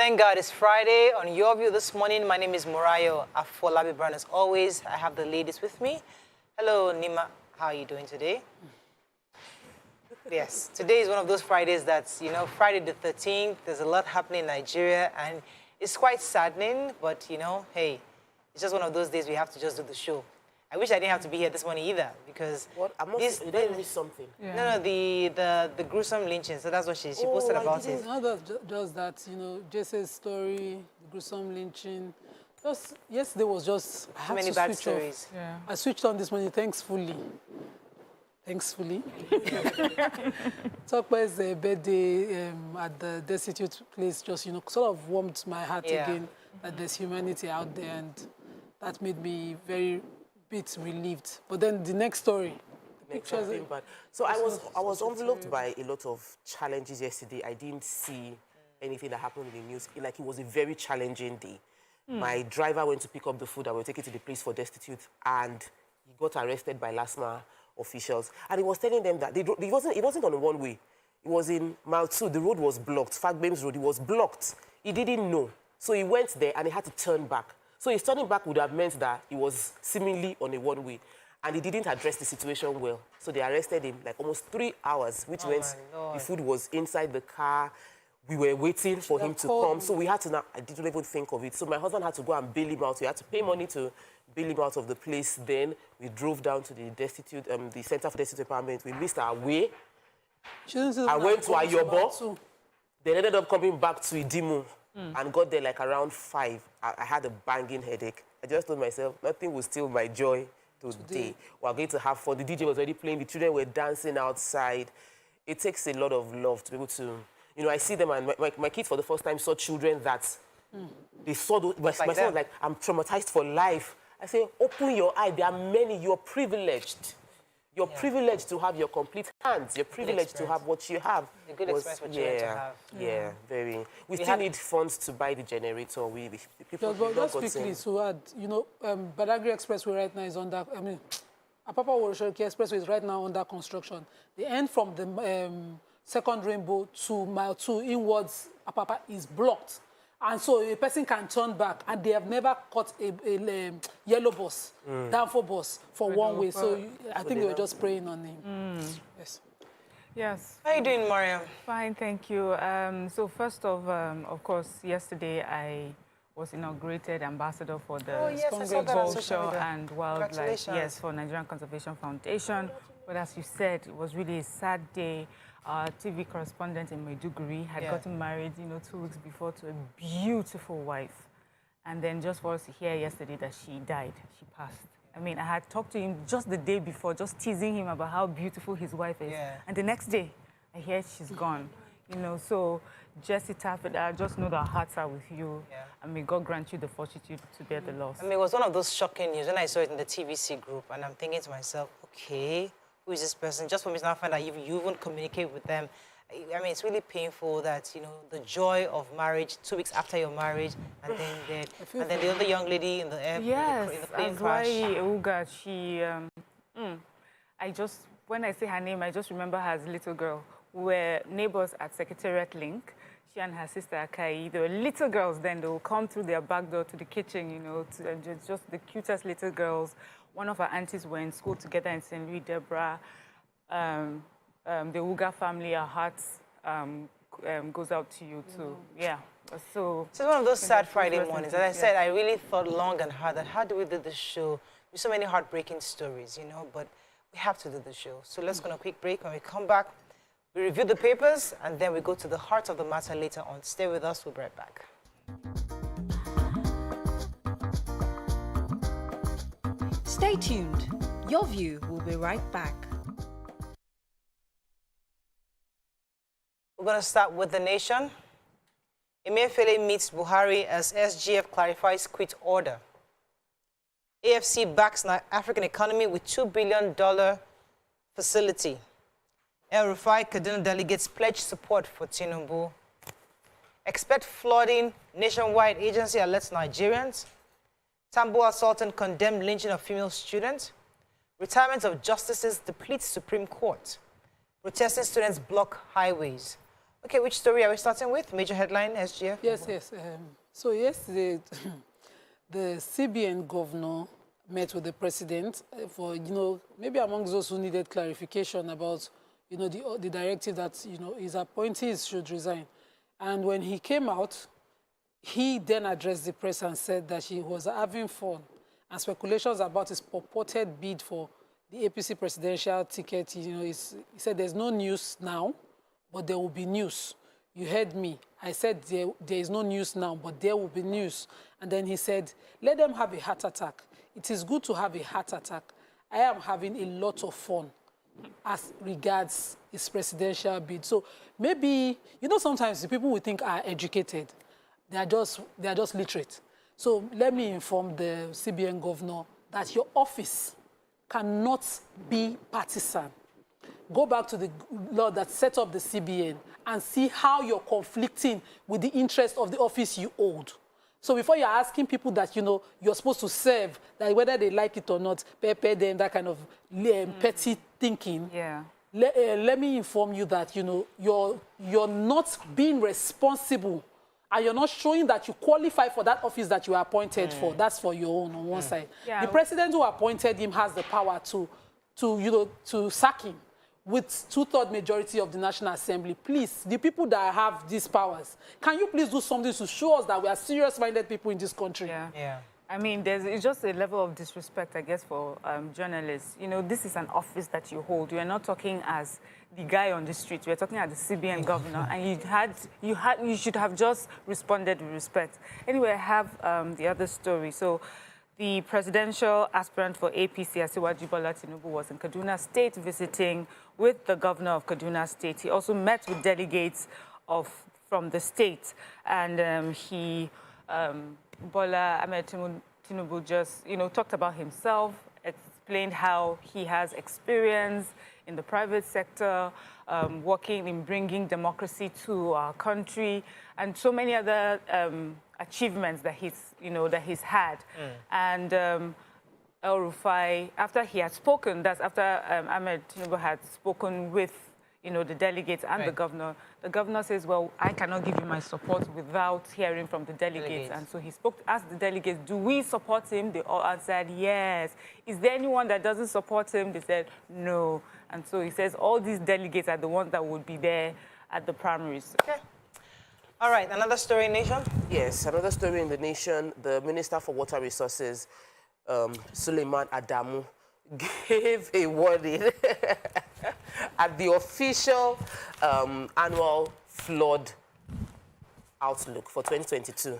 Thank God it's Friday. On Your View this morning, my name is Morayo Afolabi Brown. As always, I have the ladies with me. Hello, Nima. How are you doing today? Yes, today is one of those Fridays that's, Friday the 13th. There's a lot happening in Nigeria, and it's quite saddening, but, hey, it's just one of those days we have to just do the show. I wish I didn't have to be here this morning either, because... What? You didn't miss something. Yeah. No, the gruesome lynching, so that's what she posted about it. Not just that, Jesse's story, the gruesome lynching. Yesterday was just... Too many bad stories. Yeah. I switched on this morning, thankfully. Tokpa's birthday at the destitute place just, sort of warmed my heart again, that there's humanity out there, and that made me very bit relieved. But then the next story, the pictures... Bad. So I was enveloped by a lot of challenges yesterday. I didn't see anything that happened in the news. Like, it was a very challenging day. My driver went to pick up the food. I will take it to the place for destitute, and he got arrested by LASMA officials. And he was telling them that it wasn't on a one-way. It was in mile 2. The road was blocked. Fagbems Road, it was blocked. He didn't know. So he went there, and he had to turn back. So his turning back would have meant that he was seemingly on a one-way, and he didn't address the situation well. So they arrested him like almost 3 hours, which meant the food was inside the car. We were waiting for him to come. So we had to I didn't even think of it. So my husband had to go and bail him out. We had to pay money to bail him out of the place. Then we drove down to the destitute, the Center for Destitute Empowerment. We missed our way. I went to Ayobo. Then ended up coming back to Idimu. And got there like around 5. I had a banging headache. I just told myself, nothing will steal my joy today. We're going to have fun. The DJ was already playing. The children were dancing outside. It takes a lot of love to be able to... I see them, and my kids for the first time saw children that... They saw those... My son was like, I'm traumatized for life. I say, open your eye. There are many. You're privileged. You're privileged to have your complete hands. You're privileged to have what you have. A good experience for children to have. Yeah, very. We still need funds to buy the generator. People just quickly to add, Badagry Expressway right now is under, Apapa Waroshoki Expressway is right now under construction. The end from the second rainbow to mile 2 inwards, Apapa is blocked. And so a person can turn back, and they have never caught a yellow bus, downfall bus for one way. So I think they were just praying on him. Yes. How are you doing, Mariam? Fine, thank you. So first of course, yesterday I was inaugurated ambassador for the Culture and Wildlife. Yes, for Nigerian Conservation Foundation. But as you said, it was really a sad day. Our TV correspondent in Maiduguri had gotten married, 2 weeks before, to a beautiful wife. And then just for us to hear yesterday that she died, she passed. I had talked to him just the day before, just teasing him about how beautiful his wife is. Yeah. And the next day, I hear she's gone. So Jesse Taffeta, just know that our hearts are with you. Yeah. And may God grant you the fortitude to bear the loss. It was one of those shocking news when I saw it in the TVC group, and I'm thinking to myself, okay, who is this person? Just for me to not find out you won't communicate with them. It's really painful that, the joy of marriage 2 weeks after your marriage, and then the other young lady in the air, in the plane crash. Uga, she, when I say her name, I just remember her as a little girl. We were neighbors at Secretariat Link. She and her sister Akai, they were little girls then. They would come through their back door to the kitchen, just the cutest little girls. One of our aunties were in school together in St. Louis, Deborah. The Uga family, our hearts goes out to you too. Yeah. So it's one of those sad Friday mornings. As I said, I really thought long and hard that how do we do this show? There's so many heartbreaking stories, but we have to do the show. So let's go on a quick break. When we come back, we review the papers, and then we go to the heart of the matter later on. Stay with us. We'll be right back. Stay tuned. Your View will be right back. We're going to start with The Nation. Emefiele meets Buhari as SGF clarifies quit order. AFC backs African economy with $2 billion facility. El Rufai Kaduna delegates pledge support for Tinubu. Expect flooding. Nationwide agency alerts Nigerians. Tambuwal Sultan condemned lynching of female students. Retirement of justices depletes Supreme Court. Protesting students block highways. Okay, which story are we starting with? Major headline, SGF? Yes. So yesterday, the CBN governor met with the president for, maybe amongst those who needed clarification about, the directive that, his appointees should resign. And when he came out, he then addressed the press and said that he was having fun, and speculations about his purported bid for the APC presidential ticket, he said there's no news now, but there will be news. You heard me. I said there is no news now, but there will be news. And then he said, let them have a heart attack. It is good to have a heart attack. I am having a lot of fun as regards his presidential bid. So maybe, sometimes the people we think are educated, they are just literate. So let me inform the CBN governor that your office cannot be partisan. Go back to the law that set up the CBN and see how you're conflicting with the interest of the office you hold. So before you're asking people that, you're supposed to serve, that whether they like it or not, pay them, that kind of petty thinking. Yeah. Let me inform you that, you're not being responsible, and you're not showing that you qualify for that office that you are appointed for. That's for your own on one side. Yeah. The president who appointed him has the power to sack him with 2/3 majority of the National Assembly. Please, the people that have these powers, can you please do something to show us that we are serious-minded people in this country? Yeah. I mean, it's just a level of disrespect, I guess, for journalists. This is an office that you hold. You are not talking as the guy on the street. We are talking as the CBN governor, and you should have just responded with respect. Anyway, I have the other story. So, the presidential aspirant for APC, Asiwaju Bola Tinubu, was in Kaduna State visiting with the governor of Kaduna State. He also met with delegates from the state, and Bola Ahmed Tinubu just, talked about himself, explained how he has experience in the private sector, working in bringing democracy to our country, and so many other achievements that he's had. And El Rufai, after he had spoken, that's after Ahmed Tinubu had spoken with the delegates and the governor says, well, I cannot give you my support without hearing from the delegates. And so he asked the delegates, do we support him? They all answered, yes. Is there anyone that doesn't support him? They said, no. And so he says all these delegates are the ones that would be there at the primaries. Okay. All right, another story in Nation? Yes, another story in the Nation. The Minister for Water Resources, Suleiman Adamu, gave a warning at the official annual flood outlook for 2022.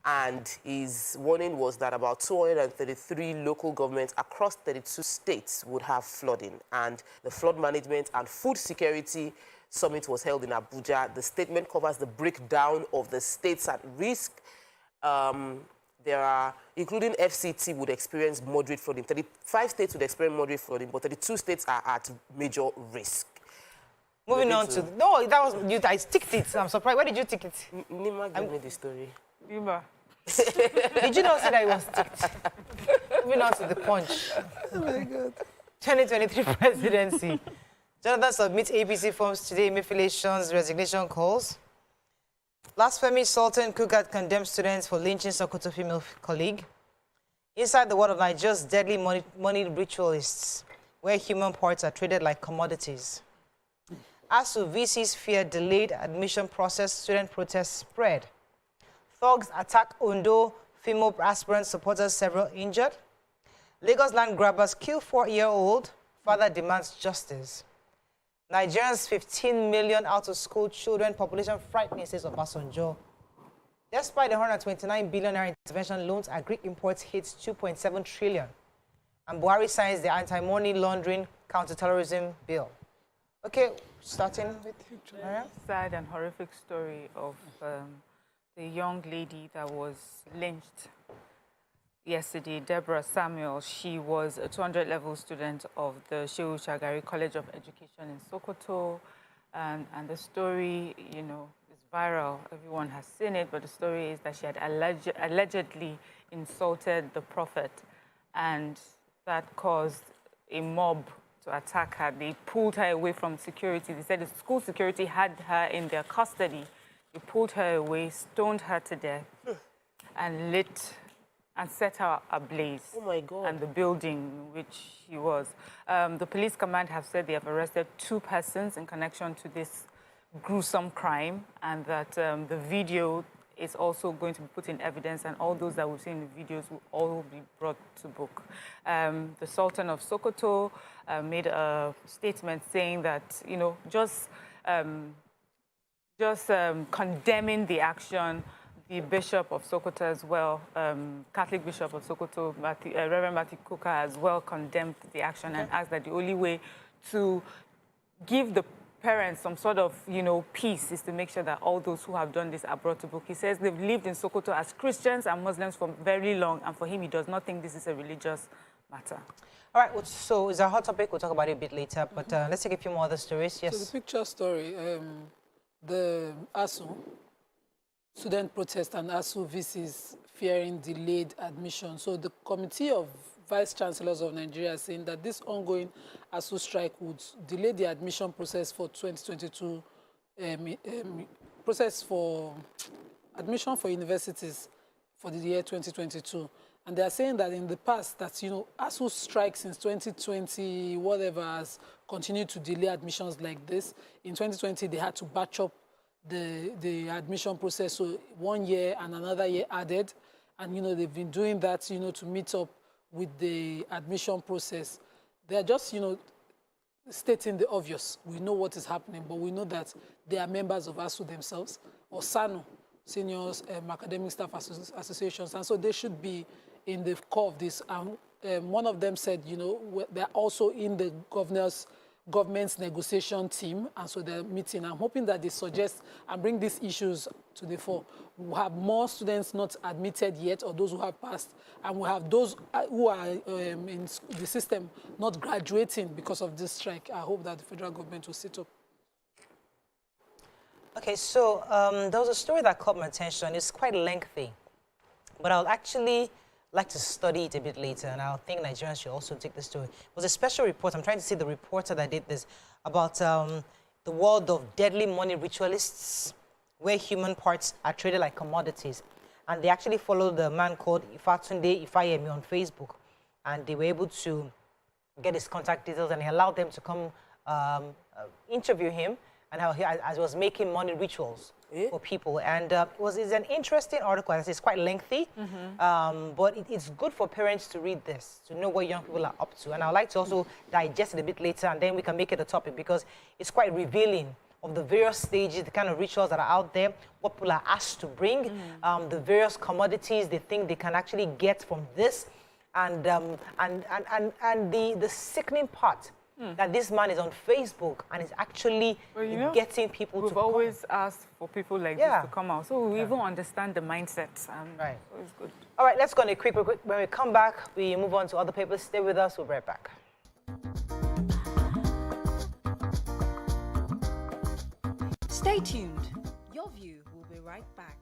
And his warning was that about 233 local governments across 32 states would have flooding. And the Flood Management and Food Security Summit was held in Abuja. The statement covers the breakdown of the states at risk. There are, including FCT, would experience moderate flooding. 35 states would experience moderate flooding, but 32 states are at major risk. Moving on to... No, that was... I ticked it. I'm surprised. Where did you tick it? Nima gave me the story. Nima. Did you not say that it was ticked? Moving on to the Punch. Oh, my God. 2023 presidency. Jonathan submits APC forms today, Mephilation's resignation calls. Last Femi Sultan Kugat condemns students for lynching Sokoto female colleague. Inside the world of Nigeria's deadly money ritualists, where human parts are traded like commodities. ASU VCs fear delayed admission process, student protests spread. Thugs attack Ondo, female aspirant supporters, several injured. Lagos land grabbers kill 4-year-old, father demands justice. Nigerians 15 million out-of-school children, population frightening, says Obasanjo. Despite the 129 billion naira intervention loans, agri imports hits 2.7 trillion. And Buhari signs the anti-money laundering counter-terrorism bill. Okay, starting with Maria. Sad and horrific story of the young lady that was lynched yesterday, Deborah Samuel. She was a 200-level student of the Shehu Shagari College of Education in Sokoto. And the story, is viral. Everyone has seen it, but the story is that she had allegedly insulted the prophet. And that caused a mob attack her. They pulled her away from security. They said the school security had her in their custody. They pulled her away, stoned her to death, and set her ablaze. Oh my God. And the building in which she was. The police command have said they have arrested 2 persons in connection to this gruesome crime, and that the video is also going to be put in evidence, and all those that we've seen in the videos will all be brought to book. The Sultan of Sokoto made a statement saying that, you know, just condemning the action. The Bishop of Sokoto as well, Catholic Bishop of Sokoto, Reverend Atiku as well condemned the action and asked that the only way to give the parents some sort of, you know, peace is to make sure that all those who have done this are brought to book. He says they've lived in Sokoto as Christians and Muslims for very long, and for him, he does not think this is a religious matter. All right, so it's a hot topic. We'll talk about it a bit later, but let's take a few more other stories. Yes. So the picture story, the ASU, student protest and ASU VCs fearing delayed admission. So the Committee of Vice Chancellors of Nigeria is saying that this ongoing ASU strike would delay the admission process for 2022, process for admission for universities for the year 2022. And they are saying that in the past, that, you know, ASU strike since 2020, whatever, has continued to delay admissions like this. In 2020, they had to batch up the admission process, so 1 year and another year added. And, you know, they've been doing that, you know, to meet up with the admission process. They're just, you know, stating the obvious. We know what is happening, but we know that they are members of ASU themselves, or SANU, Seniors Academic Staff Associations, and so they should be in the core of this. One of them said, you know, they're also in the government's negotiation team, and so they're meeting. I'm hoping that they suggest and bring these issues to the fore. We have more students not admitted yet, or those who have passed, and we have those who are in the system not graduating because of this strike. I hope that the federal government will sit up. Okay, so there was a story that caught my attention. It's quite lengthy, but I'll actually like to study it a bit later, and I think Nigerians should also take this story. It was a special report. I'm trying to see the reporter that did this, about the world of deadly money ritualists, where human parts are traded like commodities. And they actually followed the man called Ifatunde Ifayemi on Facebook, and they were able to get his contact details, and he allowed them to come interview him, and how as he was making money rituals for people. And it's an interesting article. It's quite lengthy, but it's good for parents to read this, to know what young people are up to. And I'd like to also digest it a bit later, and then we can make it a topic, because it's quite revealing of the various stages, the kind of rituals that are out there, what people are asked to bring, the various commodities they think they can actually get from this, and the sickening part. That this man is on Facebook and is actually getting people to come. We've always asked for people like this to come out, so we even understand the mindset. Right. So it's good. All right, let's go on a quick break. When we come back, we move on to other papers. Stay with us. We'll be right back. Stay tuned. Your View will be right back.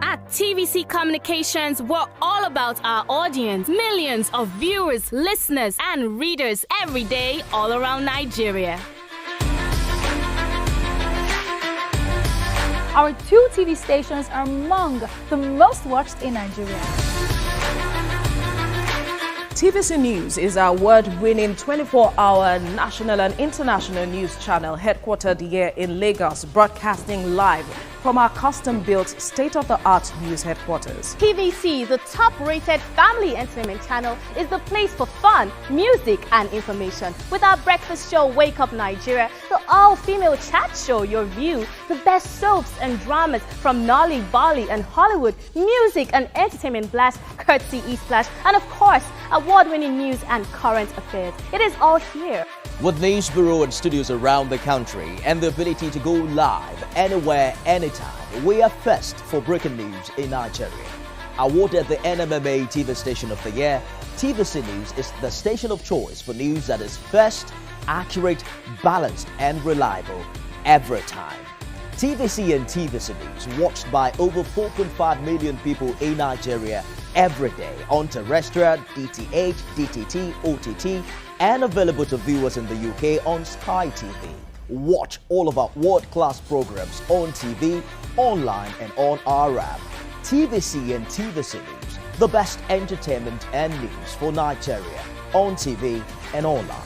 At TVC Communications, we're all about our audience. Millions of viewers, listeners, and readers every day all around Nigeria. Our 2 TV stations are among the most watched in Nigeria. TVC News is our award-winning 24-hour national and international news channel headquartered here in Lagos, broadcasting live from our custom-built state-of-the-art news headquarters. TVC, the top-rated family entertainment channel, is the place for fun, music, and information. With our breakfast show, Wake Up Nigeria, the all-female chat show, Your View, the best soaps and dramas from Nolly, Bolly, and Hollywood, music and entertainment blast, courtesy E-Splash, and of course, award-winning news and current affairs. It is all here. With news bureau and studios around the country and the ability to go live anywhere, anytime, we are first for breaking news in Nigeria. Awarded the NMMA TV Station of the Year, TVC News is the station of choice for news that is first, accurate, balanced and reliable every time. TVC and TVC News watched by over 4.5 million people in Nigeria every day on terrestrial, DTH, DTT, OTT and available to viewers in the UK on Sky TV. Watch all of our world-class programs on TV, online and on our app. TVC and TVC News, the best entertainment and news for Nigeria on TV and online.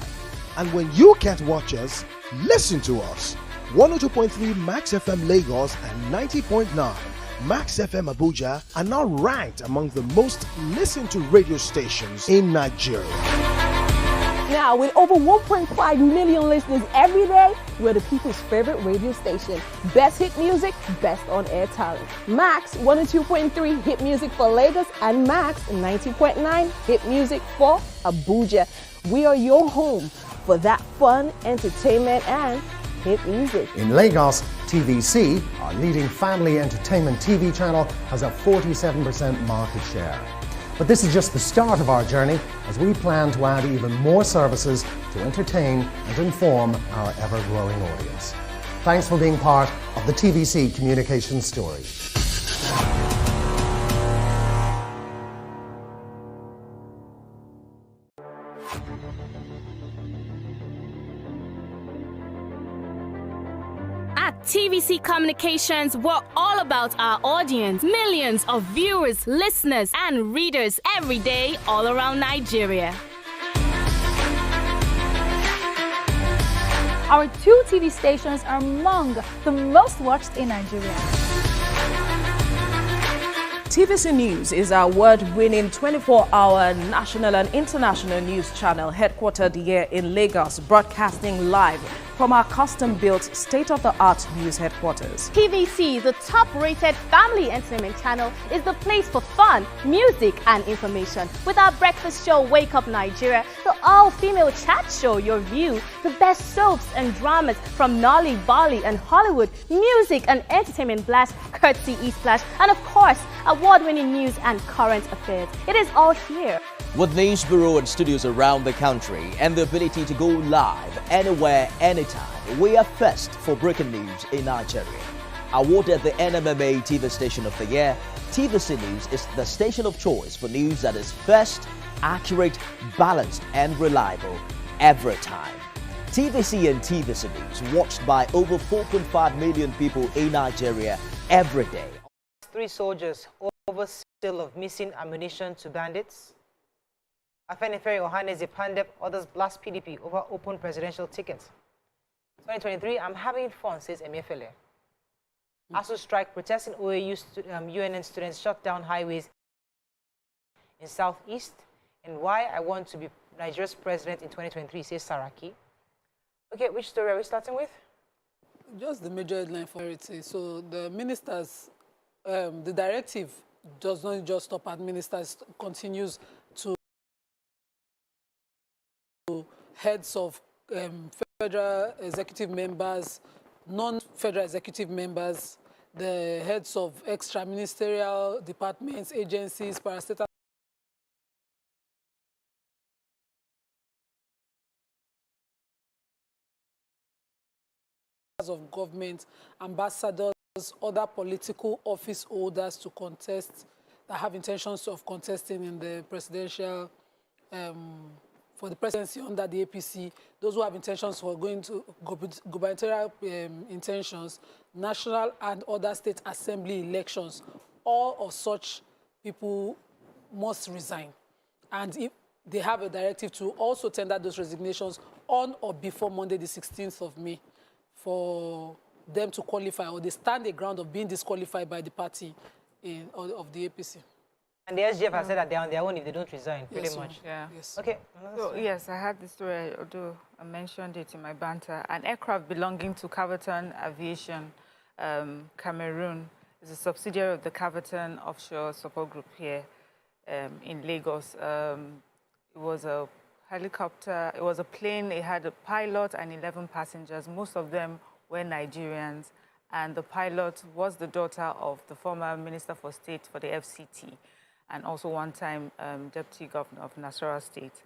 And when you can't watch us, listen to us. 102.3 Max FM Lagos and 90.9 Max FM Abuja are now ranked among the most listened to radio stations in Nigeria. Now, with over 1.5 million listeners every day, we're the people's favorite radio station. Best hit music, best on-air talent. Max 102.3 hit music for Lagos and Max 90.9 hit music for Abuja. We are your home for that fun, entertainment, and hit music. In Lagos, TVC, our leading family entertainment TV channel, has a 47% market share. But this is just the start of our journey, as we plan to add even more services to entertain and inform our ever-growing audience. Thanks for being part of the TVC communications story. At TVC Communications, we're all about our audience. Millions of viewers, listeners, and readers every day all around Nigeria. Our 2 TV stations are among the most watched in Nigeria. TVC News is our award-winning 24-hour national and international news channel headquartered here in Lagos, broadcasting live from our custom-built state-of-the-art news headquarters. TVC, the top-rated family entertainment channel, is the place for fun, music, and information. With our breakfast show, Wake Up Nigeria, the all-female chat show, Your View, the best soaps and dramas from Nolly, Bolly, and Hollywood, music and entertainment blast, courtesy E-Splash, and of course, award-winning news and current affairs. It is all here. With news bureau and studios around the country and the ability to go live anywhere, anytime, we are first for breaking news in Nigeria. Awarded the NMMA TV Station of the Year, TVC News is the station of choice for news that is first, accurate, balanced and reliable every time. TVC and TVC News watched by over 4.5 million people in Nigeria every day. 3 soldiers over sale of missing ammunition to bandits. Afenifere Ohaneze Pandep, others blast PDP over open presidential tickets. 2023, I'm having fun, says Emefiele. ASU strike protesting OAU UNN students shut down highways in Southeast. And why I want to be Nigeria's president in 2023, says Saraki. Okay, which story are we starting with? Just the major headline for it. So the ministers, the directive does not just stop at ministers, continues to heads of federal executive members, non-federal executive members, the heads of extra-ministerial departments, agencies, parastatal of government, ambassadors, other political office holders to contest, that have intentions of contesting in the presidential for the presidency under the APC, those who have intentions for going to gubernatorial intentions, national and other state assembly elections, all of such people must resign. And if they have a directive to also tender those resignations on or before Monday, the 16th of May, for them to qualify, or they stand the ground of being disqualified by the party of the APC. And the SGF has said that they're on their own if they don't resign, pretty Yes, much. Yeah. Yes. Okay. So, yes, I had the story, although I mentioned it in my banter. An aircraft belonging to Caverton Aviation, Cameroon, is a subsidiary of the Caverton Offshore Support Group here in Lagos. It was a helicopter, it was a plane, it had a pilot and 11 passengers. Most of them were Nigerians. And the pilot was the daughter of the former Minister for State for the FCT and also one-time Deputy Governor of Nasarawa State.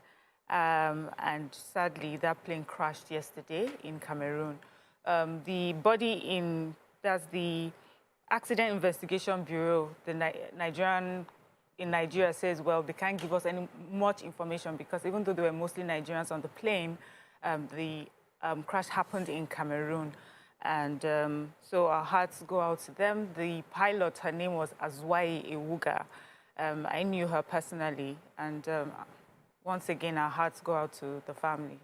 And sadly, that plane crashed yesterday in Cameroon. The body in, that's the Accident Investigation Bureau, the in Nigeria says, well, they can't give us any much information because even though there were mostly Nigerians on the plane, the crash happened in Cameroon. And so our hearts go out to them. The pilot, her name was Azwai Ewuga. I knew her personally. And once again, our hearts go out to the family.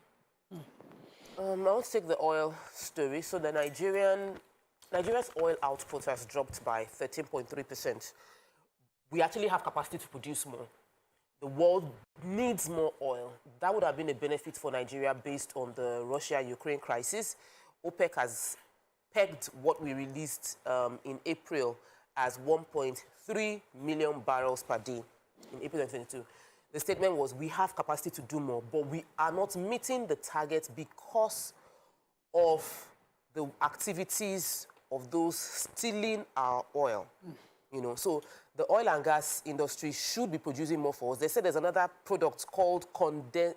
I'll take the oil story. So the Nigeria's oil output has dropped by 13.3%. We actually have capacity to produce more. The world needs more oil. That would have been a benefit for Nigeria based on the Russia-Ukraine crisis. OPEC has pegged what we released in April as 1.3 million barrels per day in April 2022. The statement was, we have capacity to do more, but we are not meeting the target because of the activities of those stealing our oil. You know, so the oil and gas industry should be producing more for us. They said there's another product called condensate.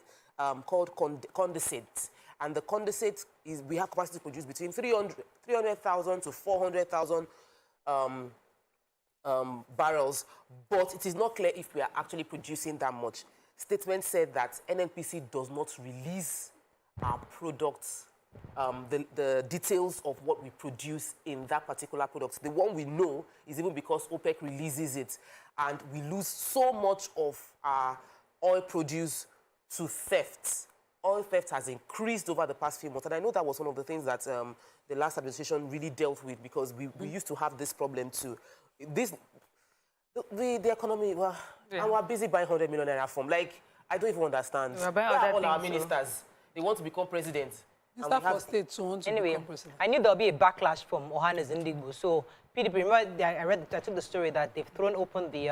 And the condensate is, we have capacity to produce between 300,000 to 400,000 barrels, but it is not clear if we are actually producing that much. Statement said that NNPC does not release our products, the details of what we produce in that particular product. The one we know is even because OPEC releases it, and we lose so much of our oil produce to theft. Oil theft has increased over the past few months, and I know that was one of the things that the last administration really dealt with, because we used to have this problem too. The economy, well, and we're busy buying 100 million naira from. Like, I don't even understand. Where are all our ministers? They want to become president. Anyway, I knew there would be a backlash from Ohanes Ndigbo. So, PDP, remember, I took the story that they've thrown open the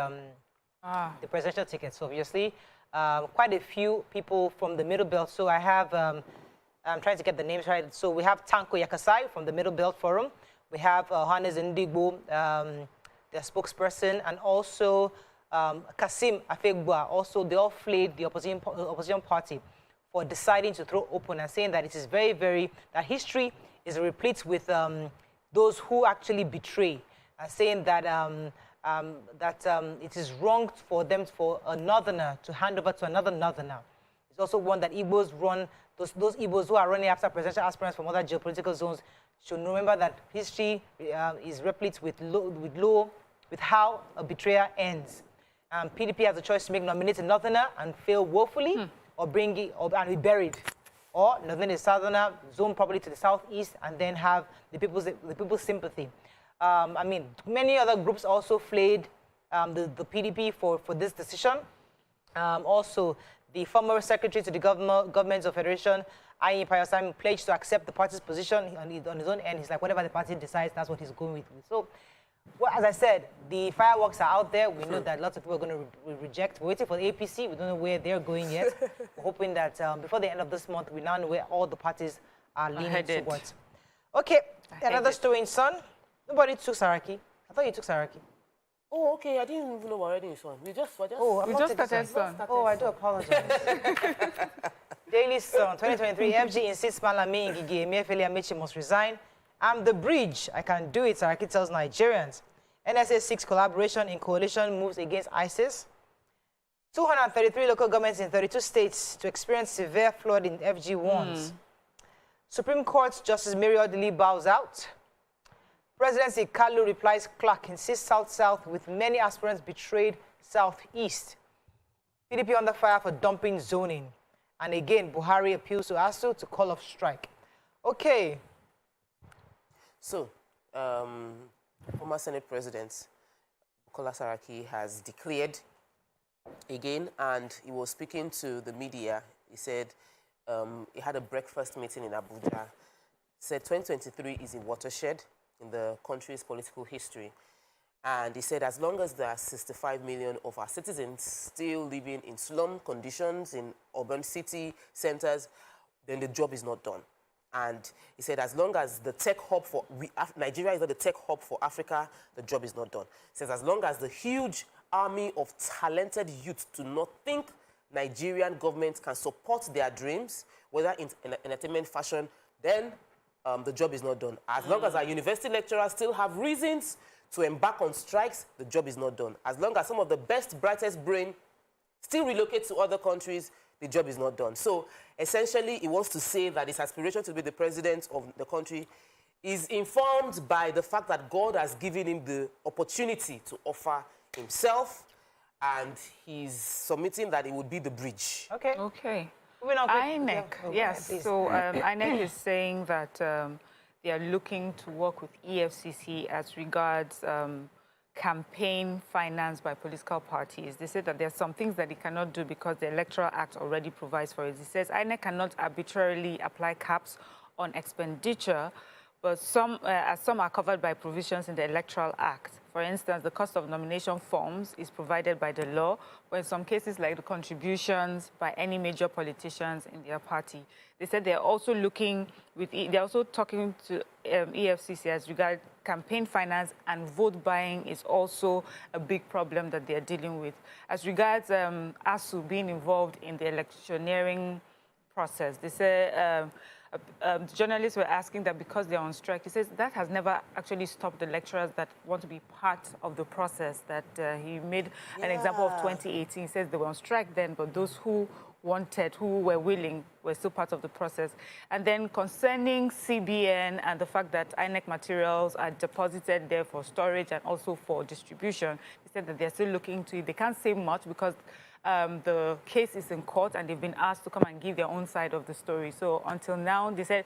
presidential tickets, obviously. Quite a few people from the Middle Belt. So I have, I'm trying to get the names right. So we have Tanko Yakasai from the Middle Belt Forum. We have Ohanes Ndigbo, their spokesperson, and also Kasim Afegbua. Also, they all fled the opposition party for deciding to throw open and saying that it is that history is replete with those who actually betray, and saying that it is wrong for a northerner to hand over to another northerner. It's also one that Igbos run, those Igbos who are running after presidential aspirants from other geopolitical zones should remember that history is replete with how a betrayer ends. PDP has a choice to make: nominate a northerner and fail woefully, or bring it and be buried, or nominate a southerner, zone properly to the southeast, and then have the people's sympathy. I mean, many other groups also fled the PDP for this decision. Also, the former secretary to the government of Federation, Ayin Payosami, pledged to accept the party's position on his own end. He's like, whatever the party decides, that's what he's going with. So, well, as I said, the fireworks are out there. We know that lots of people are going to reject. We're waiting for the APC. We don't know where they're going yet. We're hoping that before the end of this month, we now know where all the parties are leaning towards. Okay, another story in Sun. Nobody took Saraki. I thought you took Saraki. Oh, okay. I didn't even know already in Sun. We just started Sun. Oh, I do apologize. Daily Sun, 2023. FG insists Malami Ngige Emefiele Amechi must resign. I'm the bridge. I can do it, Saraki tells Nigerians. NSA seeks collaboration in coalition moves against ISIS. 233 local governments in 32 states to experience severe flood in FG warns. Supreme Court Justice Mary Odili bows out. Presidency Kalu replies Clark insists South-South with many aspirants betrayed Southeast. PDP under fire for dumping zoning. And again, Buhari appeals to ASU to call off strike. Okay. So, former Senate President Bukola Saraki has declared again, and he was speaking to the media. He said he had a breakfast meeting in Abuja. He said 2023 is a watershed in the country's political history. And he said as long as there are 65 million of our citizens still living in slum conditions in urban city centers, then the job is not done. And he said, as long as the tech hub for Nigeria is not the tech hub for Africa, the job is not done. He says, as long as the huge army of talented youth do not think Nigerian government can support their dreams, whether in entertainment fashion, then the job is not done. As long as our university lecturers still have reasons to embark on strikes, the job is not done. As long as some of the best, brightest brain still relocate to other countries, the job is not done. So essentially, he wants to say that his aspiration to be the president of the country is informed by the fact that God has given him the opportunity to offer himself, and he's submitting that it would be the bridge. Okay. Okay. INEC, yes. So INEC is saying that they are looking to work with EFCC as regards campaign finance by political parties. They said that there are some things that they cannot do because the Electoral Act already provides for it. It says INEC cannot arbitrarily apply caps on expenditure, but some are covered by provisions in the Electoral Act. For instance, the cost of nomination forms is provided by the law, but in some cases, like the contributions by any major politicians in their party. They said they're also they're also talking to EFCC as regards campaign finance, and vote buying is also a big problem that they're dealing with. As regards ASU being involved in the electioneering process, they say journalists were asking that because they're on strike. He says that has never actually stopped the lecturers that want to be part of the process. That he made an example of 2018. He says they were on strike then, but those who wanted, who were willing, were still part of the process. And then concerning CBN and the fact that INEC materials are deposited there for storage and also for distribution, he said that they're still looking into it. They can't say much because the case is in court and they've been asked to come and give their own side of the story. So until now, they said,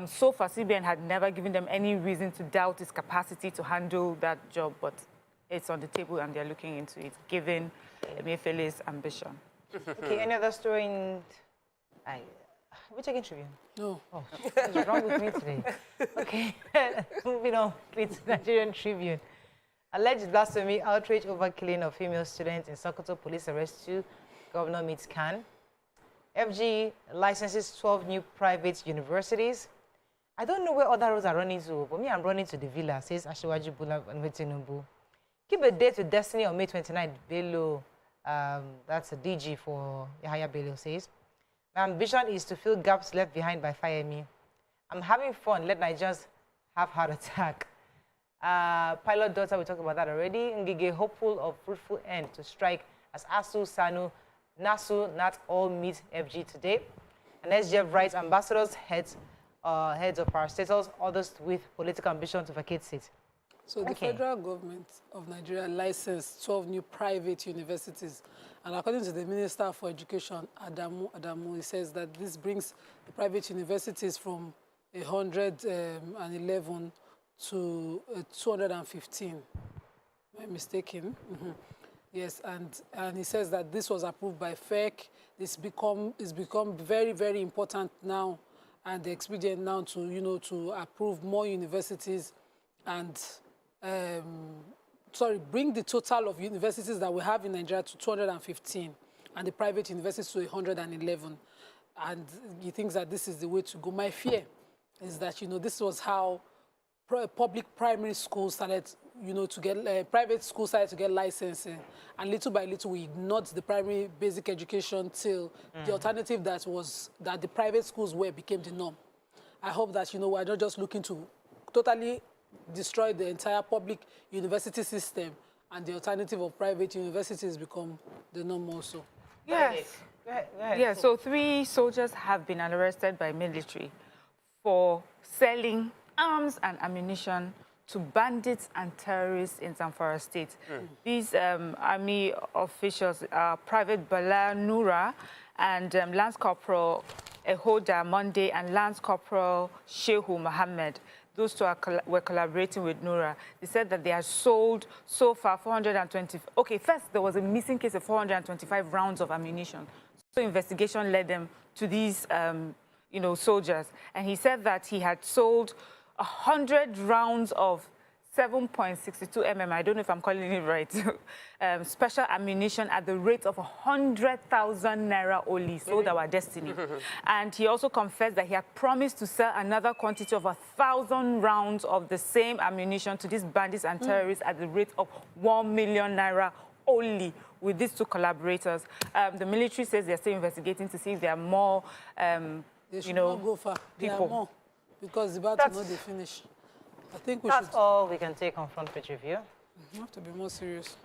so far CBN had never given them any reason to doubt its capacity to handle that job, but it's on the table and they're looking into it, given Emefiele's ambition. Okay, any other story in... We're taking Tribune? No. Oh, what's wrong with me today? Okay, moving on with Nigerian Tribune. Alleged blasphemy, outrage over killing of female students in Sokoto, police arrest 2, governor meets Khan. FG licenses 12 new private universities. I don't know where other roads are running to, but me, I'm running to the villa, says Asiwaju Bola and Tinubu. Keep a date with Destiny on May 29th, Bello. That's a DG for Yahaya Bello says. My ambition is to fill gaps left behind by Fayemi. I'm having fun, let Nigerians have heart attack. Pilot daughter, we talked about that already. Ngige hopeful of fruitful end to strike as ASU, SANU, NASU, not all meet FG today. And SGF writes ambassadors, heads of parastatals, others with political ambition to vacate seats. So the federal government of Nigeria licensed 12 new private universities. And according to the Minister for Education, Adamu, he says that this brings the private universities from 111 to 215. Am I mistaken? Mm-hmm. Yes, and he says that this was approved by FEC. It's become very, very important now, and the expedient now to to approve more universities and bring the total of universities that we have in Nigeria to 215, and the private universities to 111. And he thinks that this is the way to go. My fear is that this was how public primary schools started, to get private schools started to get licensing, and little by little we ignored the primary basic education till the alternative that the private schools became the norm. I hope that we're not just looking to totally destroy the entire public university system, and the alternative of private universities become the norm also. Yes. Yeah. So 3 soldiers have been arrested by military for selling arms and ammunition to bandits and terrorists in Zamfara State. These army officials are Private Bala Nura and Lance Corporal Ehoda Monday and Lance Corporal Shehu Mohammed. Those 2 were collaborating with Nura. They said that they had sold so far 420. Okay, first there was a missing case of 425 rounds of ammunition. So investigation led them to these, soldiers. And he said that he had sold 100 rounds of 7.62 mm, I don't know if I'm calling it right, special ammunition at the rate of 100,000 naira only, sold our destiny. And he also confessed that he had promised to sell another quantity of 1,000 rounds of the same ammunition to these bandits and terrorists at the rate of 1 million naira only with these two collaborators. The military says they're still investigating to see if there are more, they should not go far. There are more, because the battle not the finish. I think that's all we can take on Front Page Review. You have to be more serious.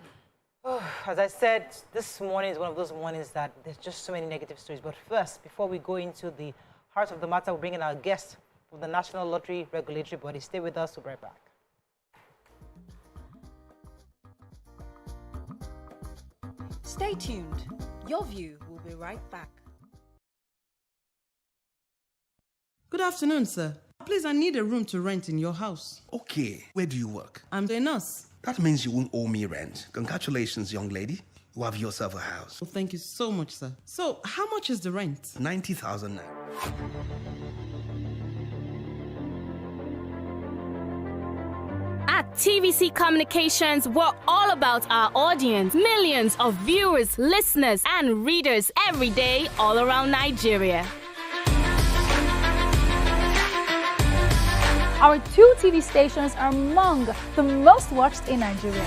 As I said, this morning is one of those mornings that there's just so many negative stories. But first, before we go into the heart of the matter, we'll bring in our guest from the National Lottery Regulatory Body. Stay with us, we'll be right back. Stay tuned. Your View will be right back. Good afternoon, sir. Please, I need a room to rent in your house. Okay, where do you work? I'm a nurse. That means you won't owe me rent. Congratulations, young lady. You have yourself a house. Well, thank you so much, sir. So, how much is the rent? 90,000 naira. At TVC Communications, we're all about our audience. Millions of viewers, listeners, and readers every day all around Nigeria. Our 2 TV stations are among the most watched in Nigeria.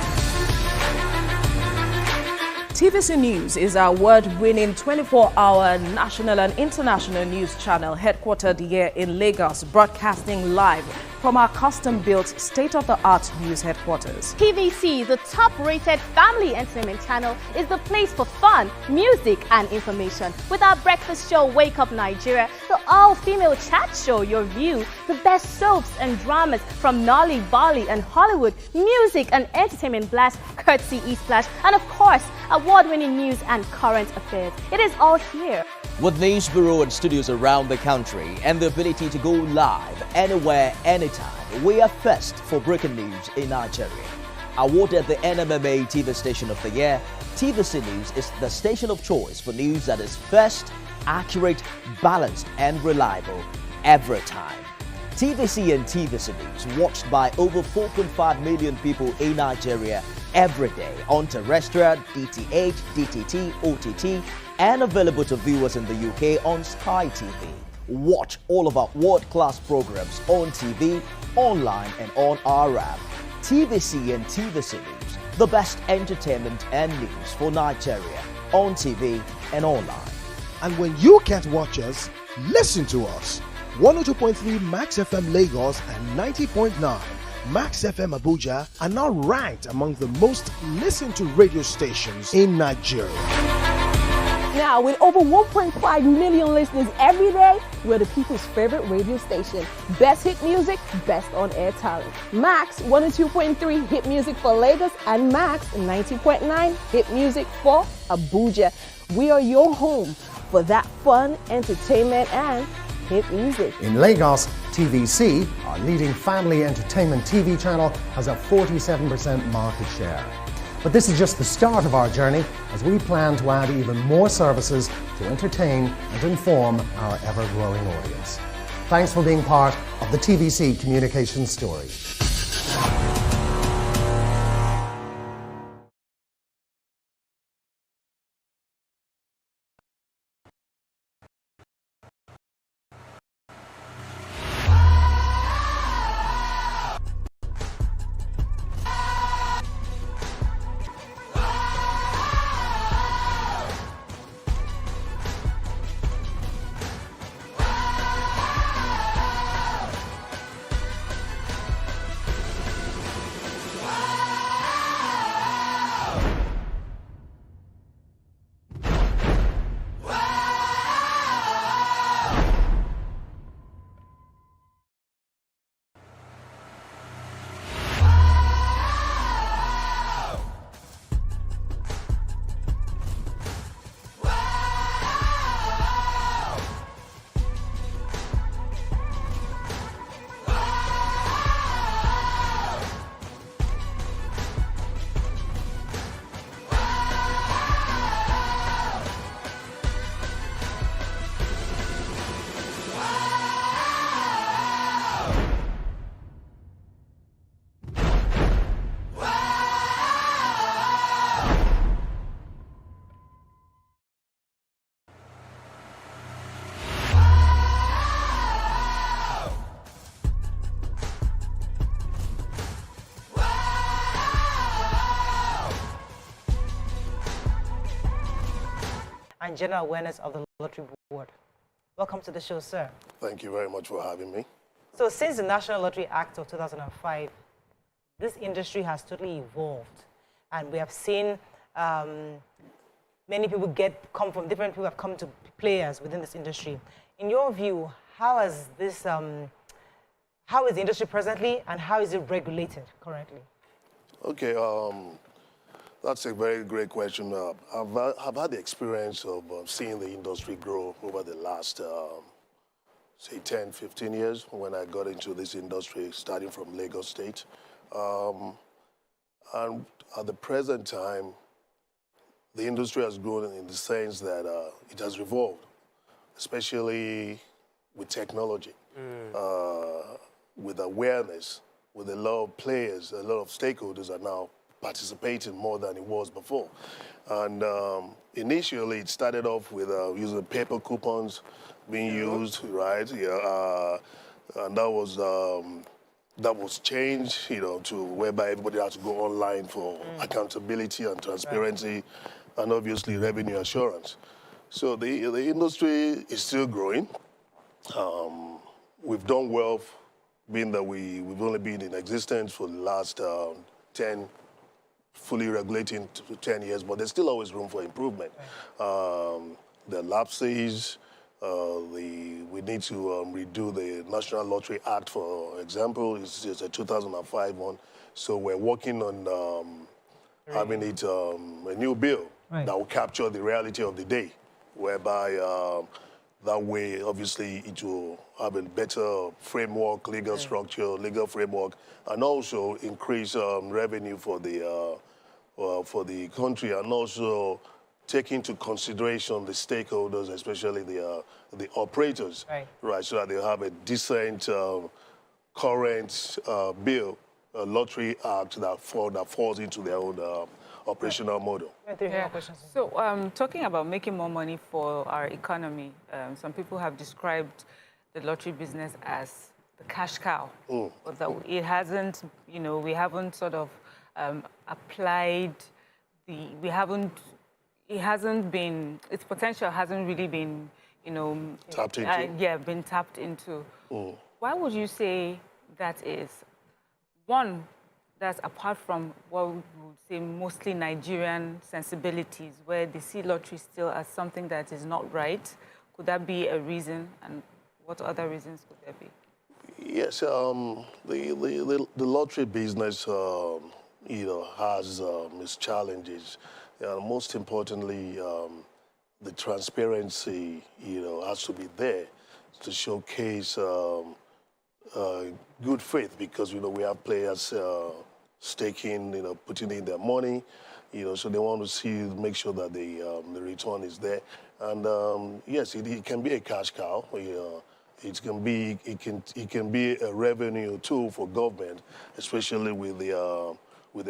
TVC News is our award-winning 24-hour national and international news channel headquartered here in Lagos, broadcasting live from our custom-built state-of-the-art news headquarters. TVC, the top-rated family entertainment channel, is the place for fun, music, and information. With our breakfast show, Wake Up Nigeria, the all-female chat show, Your View, the best soaps and dramas from Nolly, Bolly, and Hollywood, music and entertainment blast, courtesy E-Splash, and of course, award-winning news and current affairs. It is all here. With news bureau and studios around the country and the ability to go live anywhere, anytime, we are first for breaking news in Nigeria. Awarded the NMMA TV Station of the Year, TVC News is the station of choice for news that is first, accurate, balanced, and reliable every time. TVC and TVC News watched by over 4.5 million people in Nigeria every day on terrestrial, DTH, DTT, OTT, and available to viewers in the UK on Sky TV. Watch all of our world-class programs on TV, online, and on our app. TVC and TVC News, the best entertainment and news for Nigeria on TV and online. And when you can't watch us, listen to us. 102.3 Max FM Lagos and 90.9 Max FM Abuja are now ranked among the most listened to radio stations in Nigeria. Now, with over 1.5 million listeners every day, we're the people's favorite radio station. Best hit music, best on-air talent. Max 102.3 hit music for Lagos and Max 90.9 hit music for Abuja. We are your home for that fun, entertainment, and hit music. In Lagos, TVC, our leading family entertainment TV channel, has a 47% market share. But this is just the start of our journey as we plan to add even more services to entertain and inform our ever-growing audience. Thanks for being part of the TVC Communications story. and general awareness of the Lottery Board. Welcome to the show, sir. Thank you very much for having me. So since the National Lottery Act of 2005, this industry has totally evolved. And we have seen many people come from different people have come to players within this industry. In your view, how is this, how is the industry presently and how is it regulated currently? Okay, that's a very great question. I've had the experience of seeing the industry grow over the last, say, 10, 15 years when I got into this industry, starting from Lagos State. And at the present time, the industry has grown in the sense that it has evolved, especially with technology, with awareness, with a lot of players, a lot of stakeholders are now participating more than it was before. And initially, it started off with using paper coupons being used, right? Yeah, and that was changed, to whereby everybody had to go online for accountability and transparency, and obviously revenue assurance. So the industry is still growing. We've done well, being that we've only been in existence for the last 10, fully regulating to 10 years, but there's still always room for improvement. The lapses, we need to redo the National Lottery Act, for example. It's a 2005 one. So we're working on having it a new bill that will capture the reality of the day, whereby that way, obviously, it will have a better framework, legal structure, legal framework, and also increase revenue for the country, and also take into consideration the stakeholders, especially the operators, right? So that they have a decent current bill, a lottery act that falls into their own operational model. Yeah. So talking about making more money for our economy, some people have described the lottery business as the cash cow. But that it hasn't, we haven't sort of applied it hasn't been, its potential hasn't really been, tapped into. Been tapped into. Why would you say that is? One, that's apart from what we would say mostly Nigerian sensibilities, where they see lottery still as something that is not right. Could that be a reason? And what other reasons could there be? Yes, the lottery business, has its challenges. Most importantly, the transparency, has to be there to showcase good faith, because we have players staking, putting in their money, so they want to make sure that the return is there. And yes, it can be a cash cow. It can be a revenue tool for government, especially with the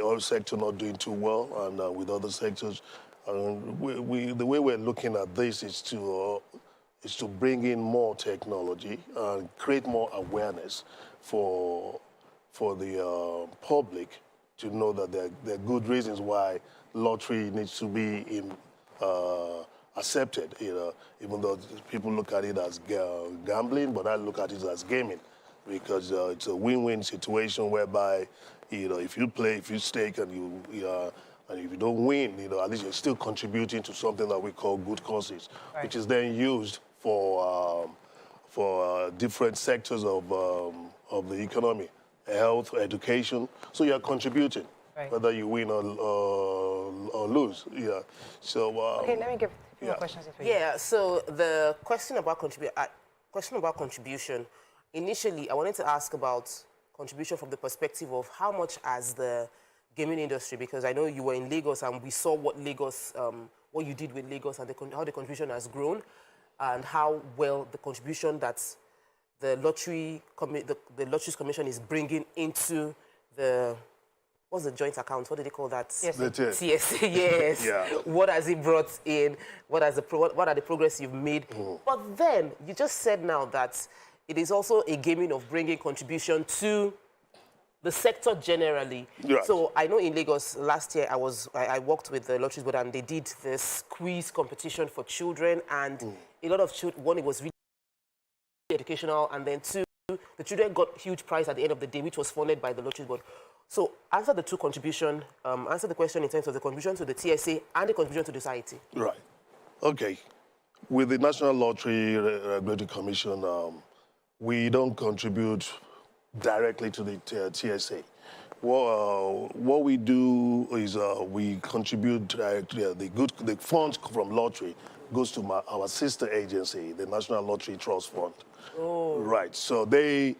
oil sector not doing too well, and with other sectors. The way we're looking at this is to bring in more technology and create more awareness for the public to know that there are good reasons why lottery needs to be accepted. Even though people look at it as gambling, but I look at it as gaming, because it's a win-win situation whereby if you play, if you stake, and if you don't win, at least you're still contributing to something that we call good causes, which is then used for different sectors of the economy, health, education. So you're contributing, whether you win or lose. Yeah. So okay, let me give a few more questions. Yeah. So the question about contribution. Initially, I wanted to ask about contribution from the perspective of how much as the gaming industry, because I know you were in Lagos and we saw what you did with Lagos and how the contribution has grown, and how well the contribution that the Lotteries Commission is bringing into what's the joint account? What do they call that? Yes. Yes. Yeah. What has it brought in? What are the progress you've made? But then you just said now that it is also a gaming of bringing contribution to the sector generally. Right. So I know in Lagos last year I worked with the Lotteries Board and they did this quiz competition for children, and a lot of children, one, it was really educational, and then two, the children got huge prize at the end of the day, which was funded by the Lotteries Board. So answer the two contribution, answer the question in terms of the contribution to the TSA and the contribution to the society. Right. Okay. With the National Lottery Regulatory Commission, we don't contribute directly to the TSA. What we do is we contribute directly. The funds from lottery goes to our sister agency, the National Lottery Trust Fund. Oh. Right. So they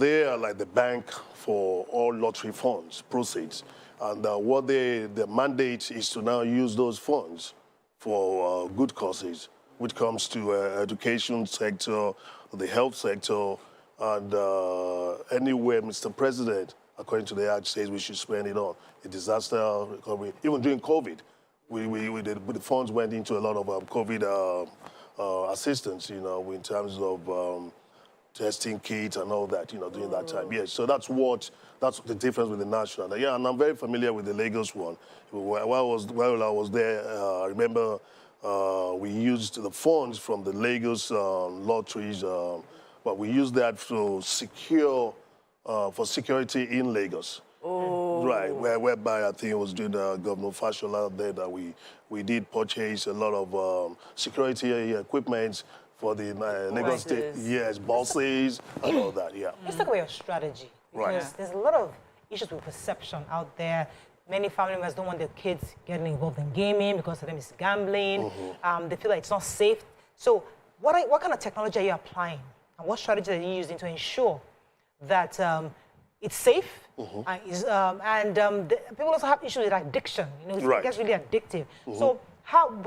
are like the bank for all lottery funds, proceeds, and what their mandate is to now use those funds for good causes, which comes to education sector, the health sector, and anywhere Mr. President, according to the Act, says we should spend it on. The disaster recovery, even during COVID, the funds went into a lot of COVID assistance, you know, in terms of testing kits and all that, you know, during that time. Yes, so that's the difference with the national. Yeah, and I'm very familiar with the Lagos one. While I was there, I remember we used the funds from the Lagos lotteries, but we used that to secure, for security in Lagos. Oh. Right, whereby I think it was during Governor Fashola there that we did purchase a lot of security equipment for the Lagos State. Yes, buses and all that, yeah. Let's talk about your strategy. Because there's a lot of issues with perception out there. Many family members don't want their kids getting involved in gaming because to them it's gambling. They feel like it's not safe. So what kind of technology are you applying? And what strategy are you using to ensure that it's safe? People also have issues with addiction. You know, it gets really addictive. So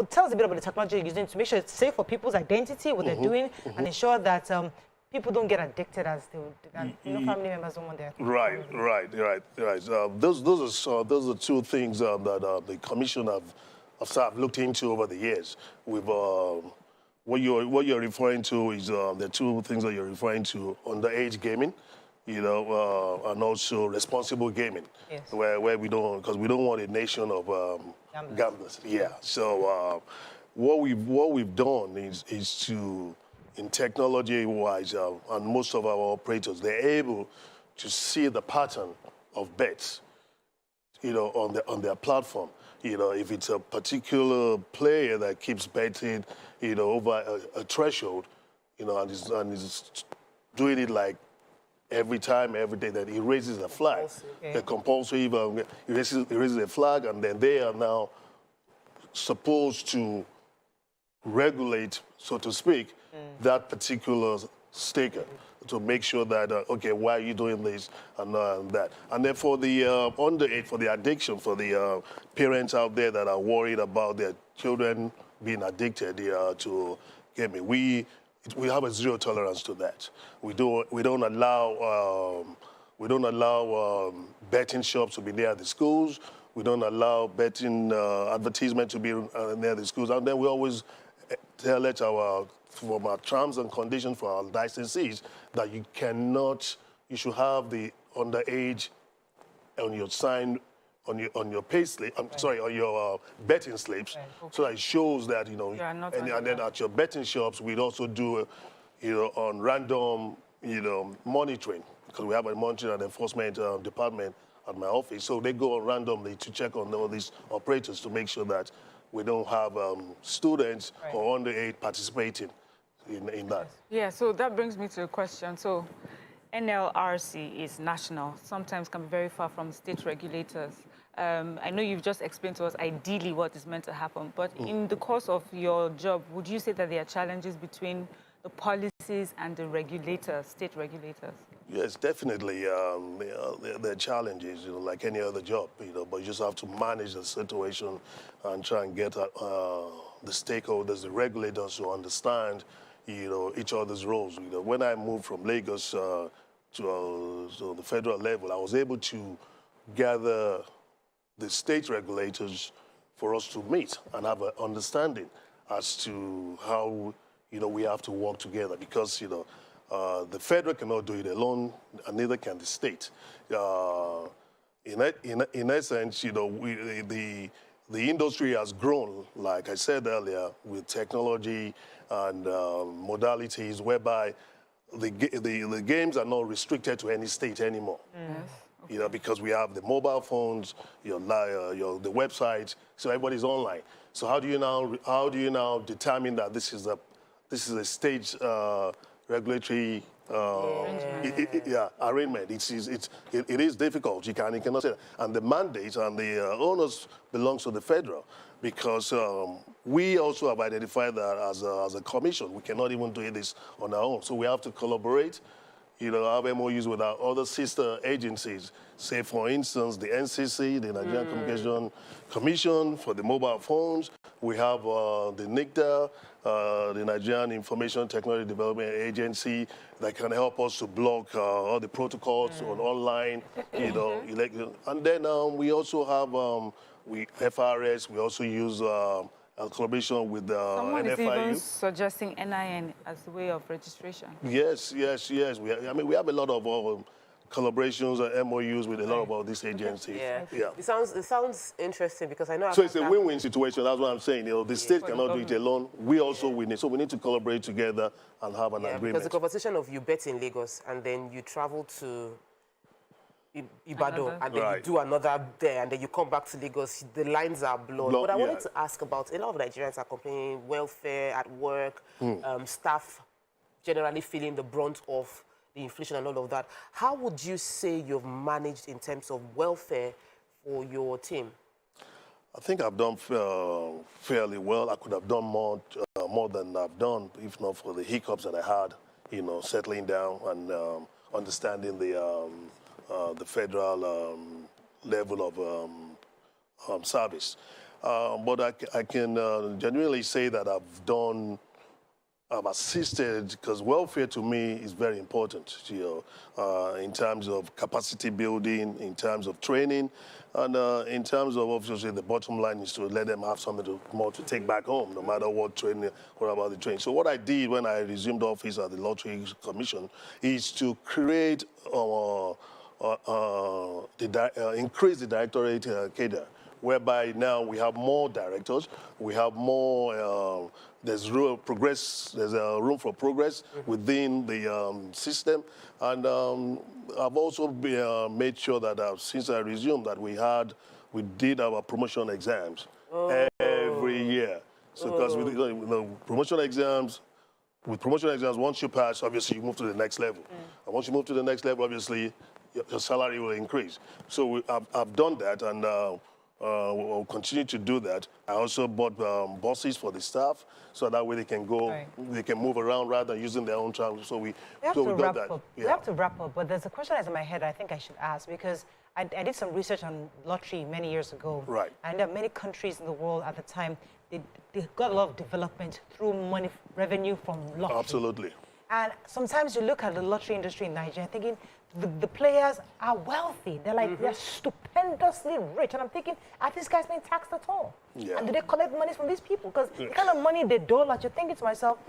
tell us a bit about the technology you're using to make sure it's safe for people's identity, what they're doing, and ensure that people don't get addicted as they would, family members don't want their... Right. Those are two things that the Commission have looked into over the years. With what you're referring to is the two things that you're referring to: underage gaming, you know, and also responsible gaming, where we don't want a nation of gamblers. Yeah. So what we've done is to, in technology-wise, and most of our operators, they're able to see the pattern of bets, you know, on their platform. You know, if it's a particular player that keeps betting, you know, over a threshold, you know, and is doing it like every time, every day, that he raises a flag, the compulsory, he raises a flag, and then they are now supposed to regulate, so to speak, that particular staker to make sure that, okay, why are you doing this and that? And then for the underage, for the addiction, for the parents out there that are worried about their children being addicted to gaming, we have a zero tolerance to that. We don't allow betting shops to be near the schools. We don't allow betting advertisement to be near the schools. And then we always let from our terms and conditions for our licensees that you should have the underage on your sign, on your pay slip, on your betting slips, so that it shows that, you know, and then at your betting shops, we'd also do, you know, on random, you know, monitoring, because we have a monitoring and enforcement department at my office. So they go on randomly to check on all these operators to make sure that we don't have students or underage participating in that. Yeah, so that brings me to a question. So NLRC is national, sometimes can be very far from state regulators. I know you've just explained to us ideally what is meant to happen, but in the course of your job, would you say that there are challenges between the policies and the regulators, state regulators? Yes, definitely. There are challenges, you know, like any other job, you know, but you just have to manage the situation and try and get the stakeholders, the regulators to understand, you know, each other's roles. You know, when I moved from Lagos to the federal level, I was able to gather the state regulators for us to meet and have an understanding as to how, you know, we have to work together, because, you know, The federal cannot do it alone, and neither can the state. In essence, you know, the industry has grown, like I said earlier, with technology and modalities whereby the games are not restricted to any state anymore. You know, because we have the mobile phones, the websites, so everybody's online. So how do you now determine that this is a state regulatory arrangement? It is difficult. You cannot say that. And the mandate and the onus belongs to the federal, because we also have identified that as a commission, we cannot even do this on our own. So we have to collaborate, you know, have MOUs with our other sister agencies. Say, for instance, the NCC, the Nigerian Communication Commission for the mobile phones. We have the NICTA, the Nigerian Information Technology Development Agency, that can help us to block all the protocols on online, you know. And then we also have FRS. We also use a collaboration with Someone is NFIU. even suggesting NIN as a way of registration. Yes. We have a lot of collaborations and MOUs with a lot of these agencies. It sounds interesting, because I know. So it's a win-win situation. That's what I'm saying. You know, the state cannot do it alone. We also win it. So we need to collaborate together and have an agreement. Because the conversation of you bet in Lagos and then you travel to Ibadan and then you do another there and then you come back to Lagos, the lines are blurred. But I wanted to ask about, a lot of Nigerians are complaining welfare at work, staff generally feeling the brunt of the inflation and all of that. How would you say you've managed in terms of welfare for your team? I think I've done fairly well. I could have done more than I've done, if not for the hiccups that I had, you know, settling down and understanding the federal level of service. But I can genuinely say that I've assisted, because welfare to me is very important, you know, in terms of capacity building, in terms of training, and in terms of, obviously, the bottom line is to let them have something more to take back home, no matter what training, what about the training. So what I did when I resumed office at the Lottery Commission is to create, increase the directorate cadre, whereby now we have more directors, we have more, there's room for progress within the system. And I've also made sure that since I resumed that we did our promotion exams every year. So because with promotion exams, once you pass, obviously you move to the next level. And once you move to the next level, obviously your salary will increase. So I've done that, and we'll continue to do that. I also bought buses for the staff, so that way they can go, they can move around rather than using their own travel. So we got that. We have to wrap up, but there's a question that's in my head I think I should ask, because I did some research on lottery many years ago. Right. And there are many countries in the world at the time, they got a lot of development through money, revenue from lottery. Absolutely. And sometimes you look at the lottery industry in Nigeria thinking, the players are wealthy. They're like, they're stupendously rich. And I'm thinking, are these guys being taxed at all? Yeah. And do they collect money from these people? Because the kind of money they dole out, you're thinking to myself,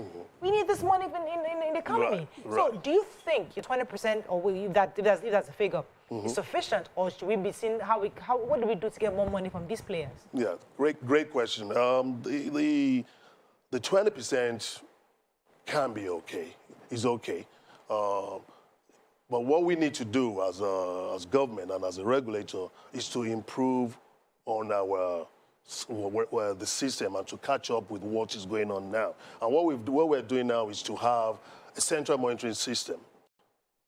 we need this money in the economy. So do you think your 20%, or if that's a figure, is sufficient? Or should we be seeing what do we do to get more money from these players? Yeah, great question. The 20% can be okay, is okay. But what we need to do as government and as a regulator is to improve on the system and to catch up with what is going on now. And what we're doing now is to have a central monitoring system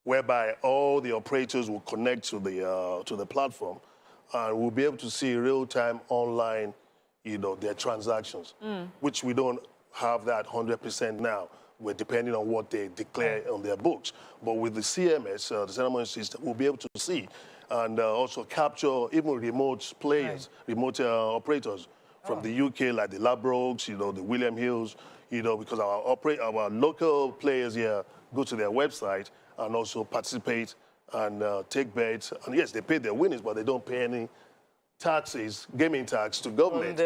whereby all the operators will connect to the platform, and we'll be able to see real-time online, their transactions, which we don't have that 100% now. We're depending on what they declare on their books. But with the CMS, the Central Monitoring System, we'll be able to see and also capture even remote players, remote operators from the UK, like the Labrokes, the William Hills, because our local players here go to their website and also participate and take bets. And yes, they pay their winnings, but they don't pay any taxes, gaming tax to government.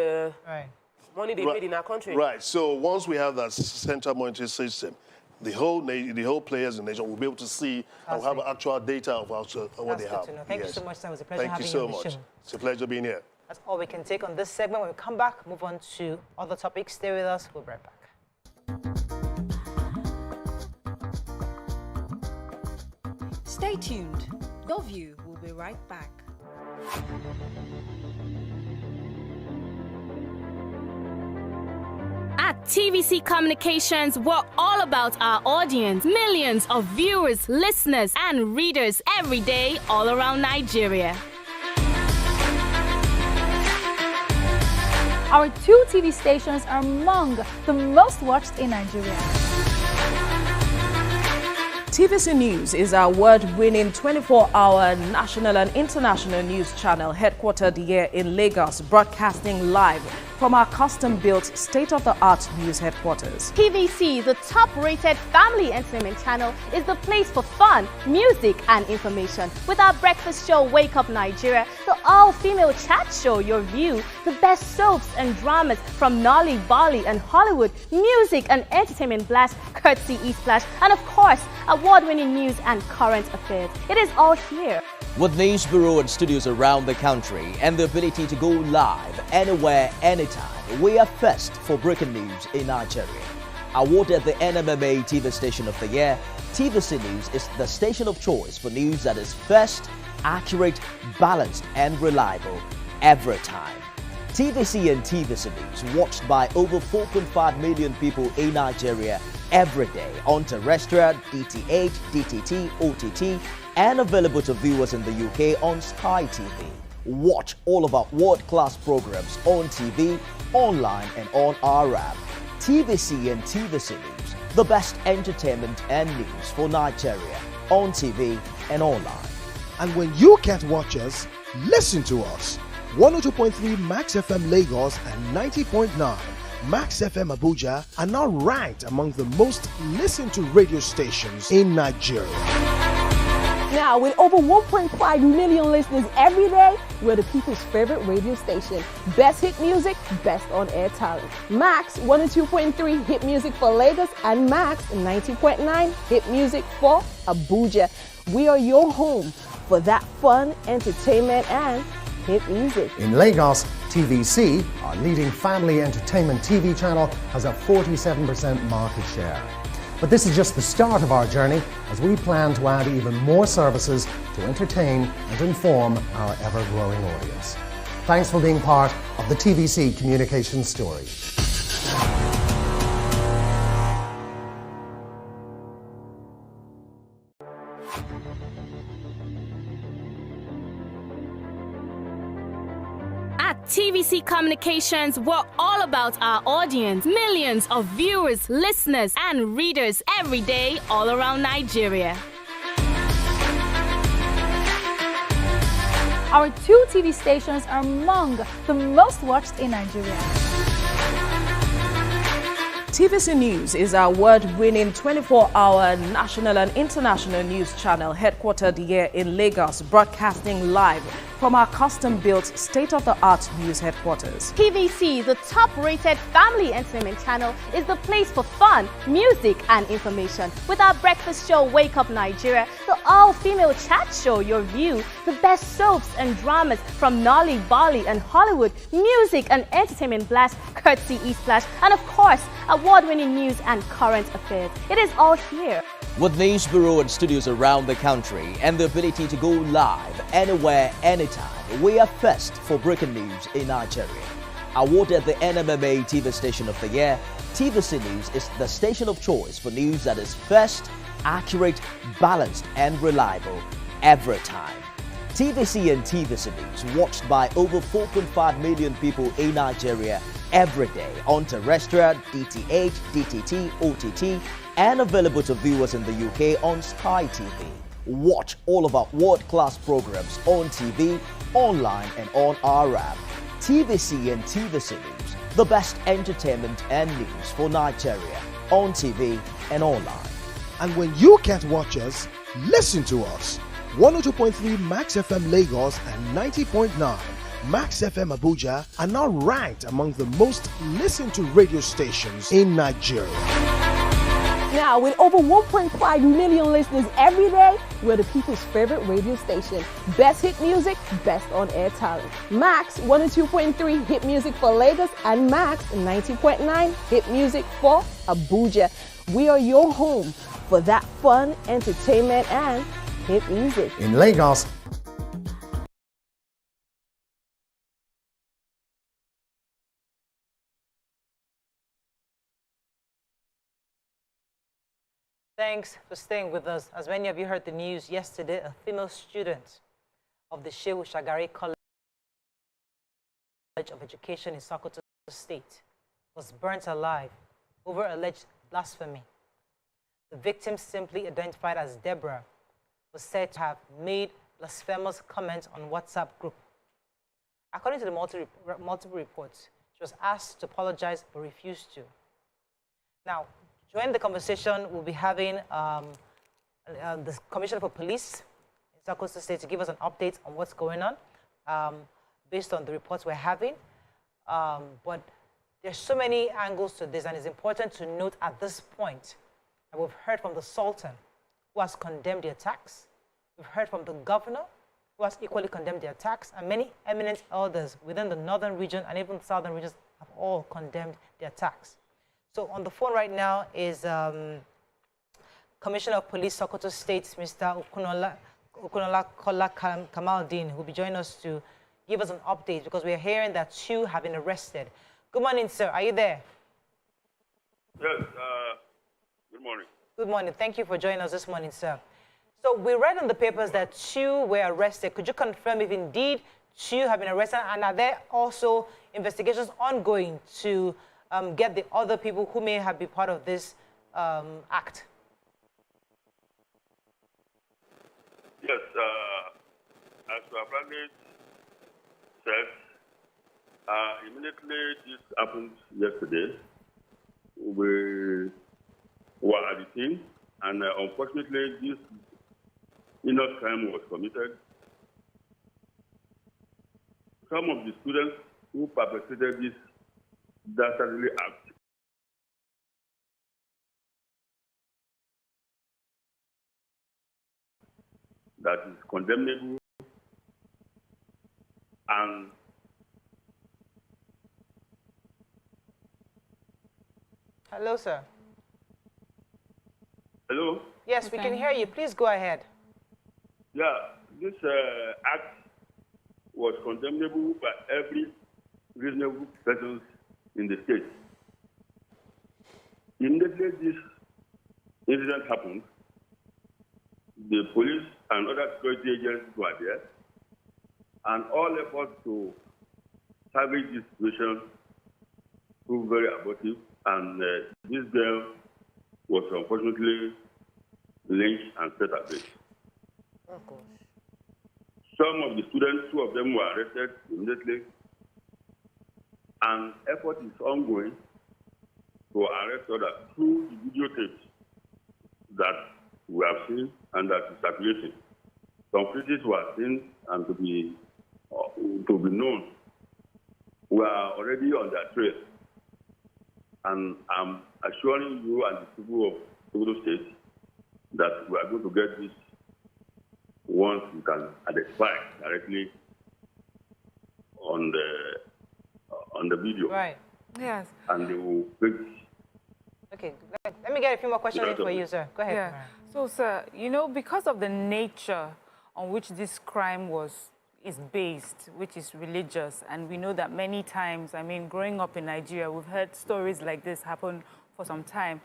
Money they made in our country. Right. So once we have that central monitoring system, the whole players in the nation will be able to see and have actual data of what they have. Thank you so much, sir. It was a pleasure having you on the show. Thank you so much. It's a pleasure being here. That's all we can take on this segment. When we come back, move on to other topics. Stay with us. We'll be right back. Stay tuned. Your View will be right back. At TVC Communications, we're all about our audience. Millions of viewers, listeners, and readers every day all around Nigeria. Our 2 TV stations are among the most watched in Nigeria. TVC News is our award-winning 24-hour national and international news channel headquartered here in Lagos, broadcasting live from our custom-built state-of-the-art news headquarters. TVC, the top-rated family entertainment channel, is the place for fun, music, and information. With our breakfast show, Wake Up Nigeria, the all-female chat show, Your View, the best soaps and dramas from Nolly, Bali, and Hollywood, music and entertainment blast, courtesy E-Splash, and of course, award-winning news and current affairs. It is all here. With news bureau and studios around the country and the ability to go live anywhere, anytime, we are first for breaking news in Nigeria. Awarded the NMMA TV Station of the Year, TVC News is the station of choice for news that is first, accurate, balanced, and reliable every time. TVC and TVC News watched by over 4.5 million people in Nigeria every day on terrestrial, DTH, DTT, OTT, and available to viewers in the UK on Sky TV. Watch all of our world-class programs on TV, online, and on our app. TVC and TVC News, the best entertainment and news for Nigeria on TV and online. And when you can't watch us, listen to us. 102.3 Max FM Lagos and 90.9 Max FM Abuja are now ranked among the most listened to radio stations in Nigeria. Now, with over 1.5 million listeners every day, we're the people's favorite radio station. Best hit music, best on-air talent. Max 102.3 hit music for Lagos and Max 90.9 hit music for Abuja. We are your home for that fun, entertainment, and hit music. In Lagos, TVC, our leading family entertainment TV channel, has a 47% market share. But this is just the start of our journey as we plan to add even more services to entertain and inform our ever-growing audience. Thanks for being part of the TVC communication story. At TVC Communications, we're all about our audience. Millions of viewers, listeners, and readers every day all around Nigeria. Our 2 TV stations are among the most watched in Nigeria. TVC News is our award-winning 24-hour national and international news channel headquartered here in Lagos, broadcasting live from our custom-built state-of-the-art news headquarters. TVC, the top-rated family entertainment channel, is the place for fun, music, and information. With our breakfast show, Wake Up Nigeria, the all-female chat show, Your View, the best soaps and dramas from Nolly, Bali, and Hollywood, music and entertainment blast, courtesy E-Splash, and of course, award-winning news and current affairs. It is all here. With news bureau and studios around the country and the ability to go live anywhere, anytime, we are first for breaking news in Nigeria. Awarded the NMMA TV Station of the Year, TVC News is the station of choice for news that is first, accurate, balanced, and reliable every time. TVC and TVC News watched by over 4.5 million people in Nigeria every day on terrestrial, DTH, DTT, OTT, and available to viewers in the UK on Sky TV. Watch all of our world-class programs on TV, online, and on our app. TVC and TVC News, the best entertainment and news for Nigeria on TV and online. And when you can't watch us, listen to us. 102.3 Max FM Lagos and 90.9 Max FM Abuja are now ranked among the most listened to radio stations in Nigeria. Now, with over 1.5 million listeners every day, we're the people's favorite radio station. Best hit music, best on-air talent. Max 102.3 hit music for Lagos and Max 90.9 hit music for Abuja. We are your home for that fun, entertainment, and hit music. In Lagos, Thanks for staying with us. As many of you heard the news yesterday, a female student of the Shehu Shagari College of Education in Sokoto State was burnt alive over alleged blasphemy. The victim, simply identified as Deborah, was said to have made blasphemous comments on WhatsApp group. According to the multiple reports, she was asked to apologize but refused to. Now, during the conversation, we'll be having the Commissioner for Police in Sokoto State to give us an update on what's going on based on the reports we're having. But there's so many angles to this, and it's important to note at this point that we've heard from the Sultan, who has condemned the attacks. We've heard from the governor, who has equally condemned the attacks, and many eminent elders within the northern region and even southern regions have all condemned the attacks. So on the phone right now is Commissioner of Police, Sokoto State, Mr. Okunola Kola Kamaldeen, who will be joining us to give us an update because we are hearing that 2 have been arrested. Good morning, sir. Are you there? Yes. Good morning. Good morning. Thank you for joining us this morning, sir. So we read in the papers that 2 were arrested. Could you confirm if indeed 2 have been arrested, and are there also investigations ongoing to get the other people who may have been part of this act? Yes, as you have said, immediately this happened yesterday. We were at the scene, and unfortunately, this heinous crime was committed. Some of the students who perpetrated this dastardly act that is condemnable and Hello, sir. Hello? Yes, we can hear you. Please go ahead. Yeah, this act was condemnable by every reasonable person in the state. Immediately this incident happened, the police and other security agencies were there, and all efforts to salvage this situation proved very abortive, and this girl was unfortunately lynched and set ablaze. Oh, gosh. Some of the students, 2 of them were arrested immediately, and effort is ongoing to arrest others through the videotapes that we have seen and that is circulating. Some cases were seen and to be known. We are already on that trail, and I'm assuring you and the people of Sokoto State that we are going to get this once we can identify directly on the video. Right. Yes. And they will pick. Okay, let me get a few more questions for you, sir. Go ahead. Yeah. So, sir, you know, because of the nature on which this crime is based, which is religious, and we know that many times, I mean, growing up in Nigeria, we've heard stories like this happen for some time,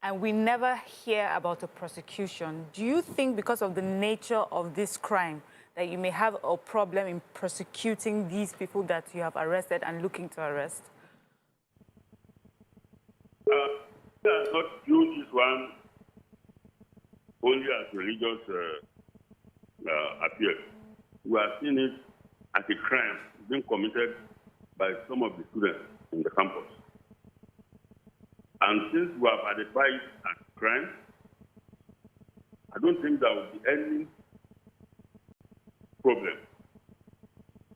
and we never hear about a prosecution. Do you think because of the nature of this crime that you may have a problem in prosecuting these people that you have arrested and looking to arrest? I not view this one only as religious appeal. We are seeing it as a crime being committed by some of the students in the campus. And since we have identified it as crime, I don't think there will be any problem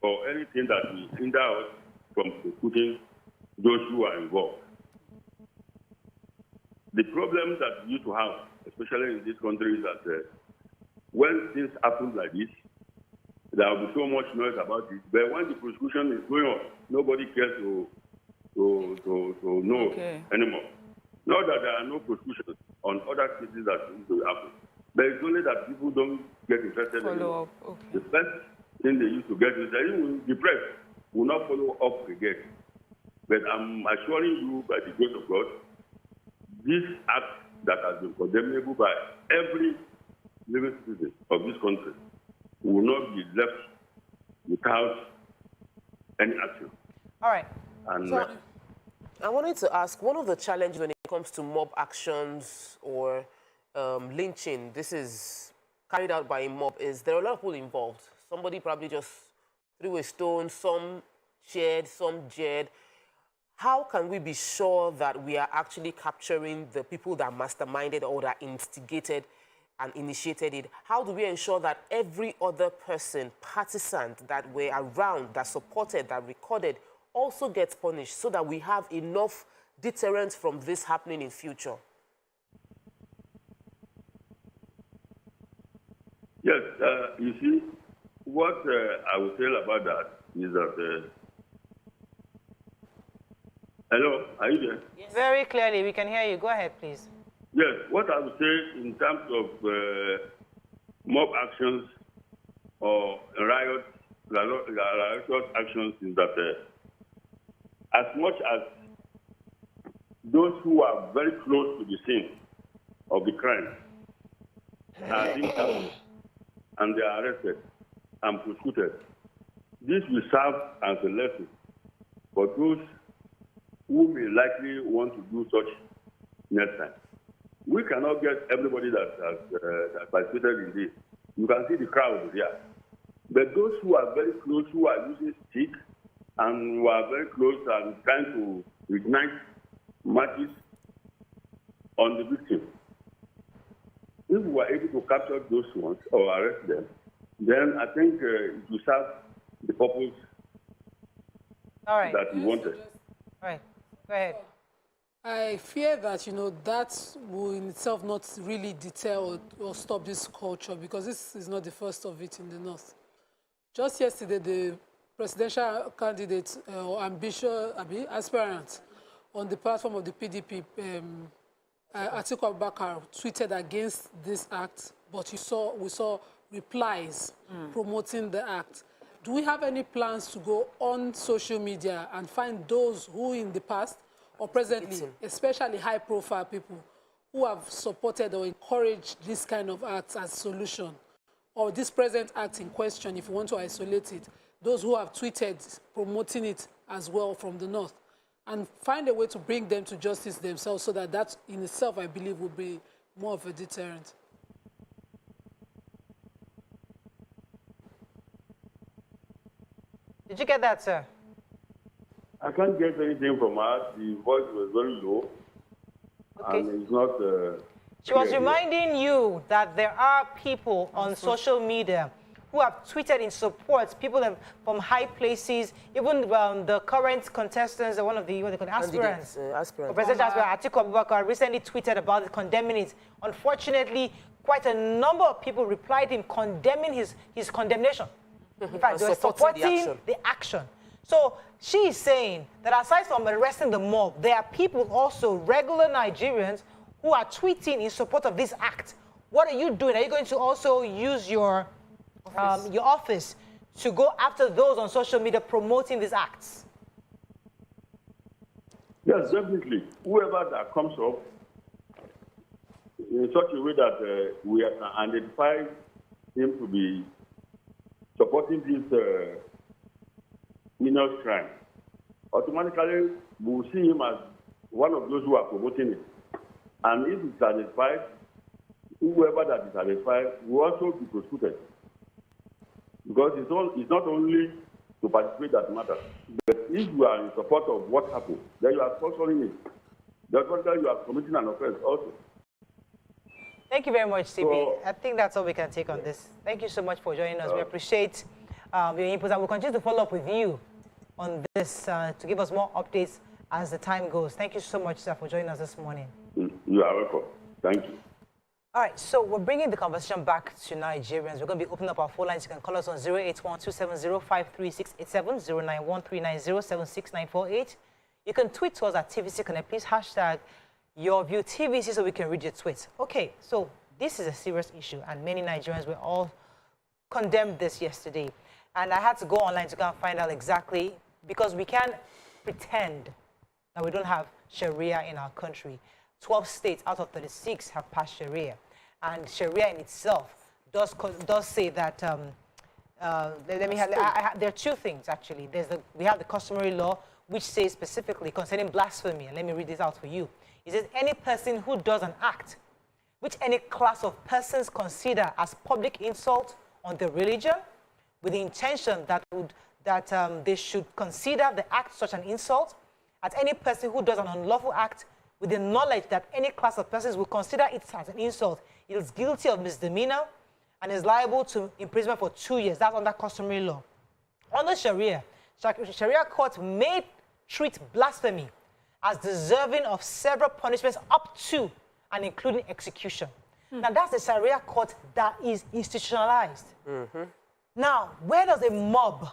or anything that will hinder us from prosecuting those who are involved. the problem that we used to have, especially in this country, is that when things happen like this, there will be so much noise about it. But when the prosecution is going on, nobody cares to know anymore. Not that there are no prosecutions on other cases that used to happen, but it's only that people don't get interested anymore. The first thing they used to get is that even the press will not follow up again. But I'm assuring you, by the grace of God, this act that has been condemnable by every living citizen of this country will not be left without any action. All right. And so, I wanted to ask, one of the challenges when it comes to mob actions or lynching, this is carried out by a mob, is there are a lot of people involved. Somebody probably just threw a stone, some cheered, some jeered. How can we be sure that we are actually capturing the people that masterminded or that instigated and initiated it? How do we ensure that every other person, partisan that were around, that supported, that recorded, also gets punished so that we have enough deterrence from this happening in future? Yes, you see, what I will tell about that is that... hello, are you there? Yes. Very clearly, we can hear you. Go ahead, please. Yes, what I would say in terms of mob actions or riot actions is that as much as those who are very close to the scene of the crime are being captured and they are arrested and prosecuted, this will serve as a lesson for those who may likely want to do such next time. We cannot get everybody that has participated in this. You can see the crowd here. But those who are very close, who are using stick, and who are very close and trying to ignite matches on the victim, if we are able to capture those ones or arrest them, then I think it will serve the purpose that we wanted. All right. Go ahead. I fear that, that will in itself not really deter or stop this culture, because this is not the first of it in the North. Just yesterday, the presidential candidate or aspirant on the platform of the PDP, Atiku Abubakar, tweeted against this act, but we saw replies promoting the act. Do we have any plans to go on social media and find those who in the past or presently, especially high-profile people, who have supported or encouraged this kind of acts as solution, or this present act in question, if you want to isolate it, those who have tweeted promoting it as well from the North, and find a way to bring them to justice themselves so that that in itself, I believe, will be more of a deterrent? Did you get that, sir? I can't get anything from her. The voice was very low. Okay. And it's not... she was reminding you that there are people on social media who have tweeted in support, people from high places, even the current contestants, one of the aspirants. President Atiku Abubakar recently tweeted about it, condemning it. Unfortunately, quite a number of people replied him condemning his condemnation. In fact, they were supporting the action. So she is saying that aside from arresting the mob, there are people also, regular Nigerians, who are tweeting in support of this act. What are you doing? Are you going to also use your office to go after those on social media promoting these acts? Yes, definitely. Whoever that comes up in such a way that we identify him to be supporting this heinous crime, automatically we will see him as one of those who are promoting it. And if it's satisfied, whoever that is satisfied will also be prosecuted. Because it's not only to participate that matters, but if you are in support of what happened, then you are sponsoring it. Therefore, you are committing an offense also. Thank you very much, CB. So, I think that's all we can take on this. Thank you so much for joining us. We appreciate your input, and we'll continue to follow up with you on this to give us more updates as the time goes. Thank you so much, sir, for joining us this morning. You are welcome. Thank you. All right, so we're bringing the conversation back to Nigerians. We're going to be opening up our phone lines. You can call us on 081-270-53687, 091-390-76948. You can tweet to us at TVC Connect. Please hashtag YourViewTVC so we can read your tweets. Okay, so this is a serious issue, and many Nigerians were all condemned this yesterday. And I had to go online to go and find out exactly, because we can't pretend that we don't have Sharia in our country. 12 states out of 36 have passed Sharia. And Sharia in itself does say that, there are two things, actually. We have the customary law, which says specifically concerning blasphemy, and let me read this out for you. It says, any person who does an act which any class of persons consider as public insult on their religion, with the intention that they should consider the act such an insult, at any person who does an unlawful act with the knowledge that any class of persons will consider it as an insult, it is guilty of misdemeanor and is liable to imprisonment for 2 years. That's under customary law. Under Sharia, Sharia courts may treat blasphemy as deserving of several punishments up to and including execution. Now, that's the Sharia court that is institutionalized. Now, where does a mob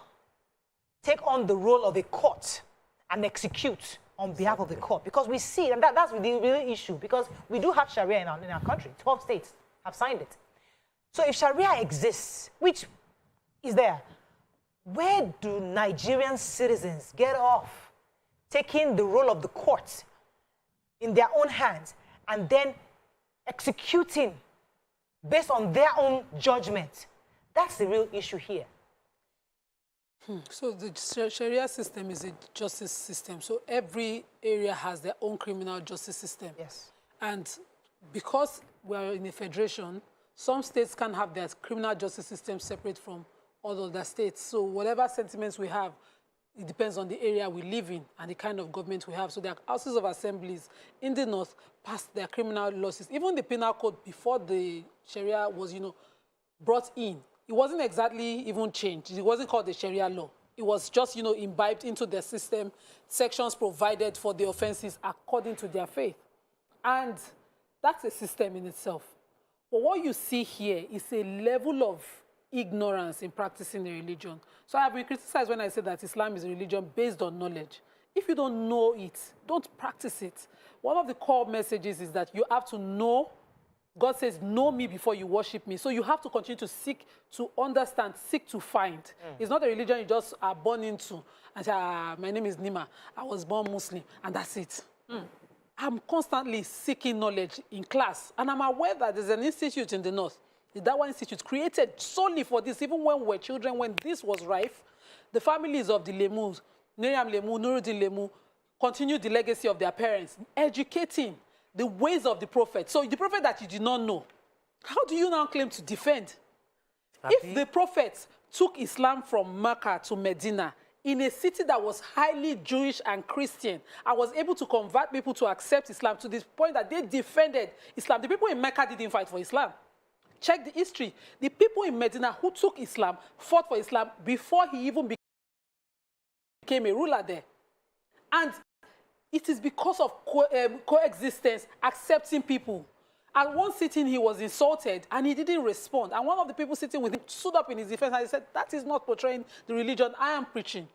take on the role of a court and execute on behalf of the court? Because we see, and that's the real issue, because we do have Sharia in our country. 12 states have signed it. So if Sharia exists, which is there, where do Nigerian citizens get off taking the role of the court in their own hands and then executing based on their own judgment? That's the real issue here. So the Sharia system is a justice system. So every area has their own criminal justice system. Yes. And because we are in a federation, some states can have their criminal justice system separate from all other states. So whatever sentiments we have, it depends on the area we live in and the kind of government we have. So there are houses of assemblies in the north passed their criminal laws. Even the penal code before the Sharia was, brought in, it wasn't exactly even changed. It wasn't called the Sharia law. It was just, imbibed into the system, sections provided for the offenses according to their faith. And that's a system in itself. But what you see here is a level of ignorance in practicing the religion. So I've been criticized when I say that Islam is a religion based on knowledge. If you don't know it, don't practice it. One of the core messages is that you have to know. God says, know me before you worship me. So you have to continue to seek to understand, seek to find. It's not a religion you just are born into and say, my name is Nima, I was born Muslim, and that's it. I'm constantly seeking knowledge in class, and I'm aware that there's an institute in the north, the Dawa Institute, created solely for this. Even when we were children, when this was rife, the families of the Lemus, Miriam Lemu, Nuruddin Lemu, continued the legacy of their parents, educating the ways of the prophet. So the prophet that you did not know, how do you now claim to defend? If the prophet took Islam from Mecca to Medina, in a city that was highly Jewish and Christian, I was able to convert people to accept Islam to this point that they defended Islam. The people in Mecca didn't fight for Islam. Check the history. The people in Medina who took Islam fought for Islam before he even became a ruler there. And it is because of coexistence, accepting people. At one sitting, he was insulted, and he didn't respond. And one of the people sitting with him stood up in his defense, and he said, that is not portraying the religion I am preaching.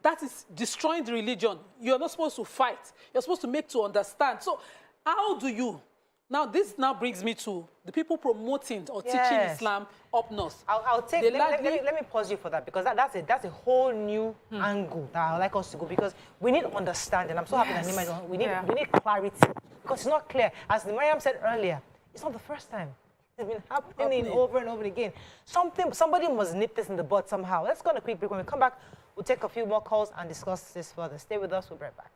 That is destroying the religion. You're not supposed to fight. You're supposed to make to understand. So how do you? Now, this now brings me to the people promoting or teaching Islam up north. I'll take, let me pause you for that, because that's a whole new angle that I'd like us to go, because we need understanding. I'm so happy that Nima, we need clarity, because it's not clear. As Mariam said earlier, it's not the first time. It's been happening over and over again. Somebody must nip this in the bud somehow. Let's go on a quick break. When we come back, we'll take a few more calls and discuss this further. Stay with us. We'll be right back.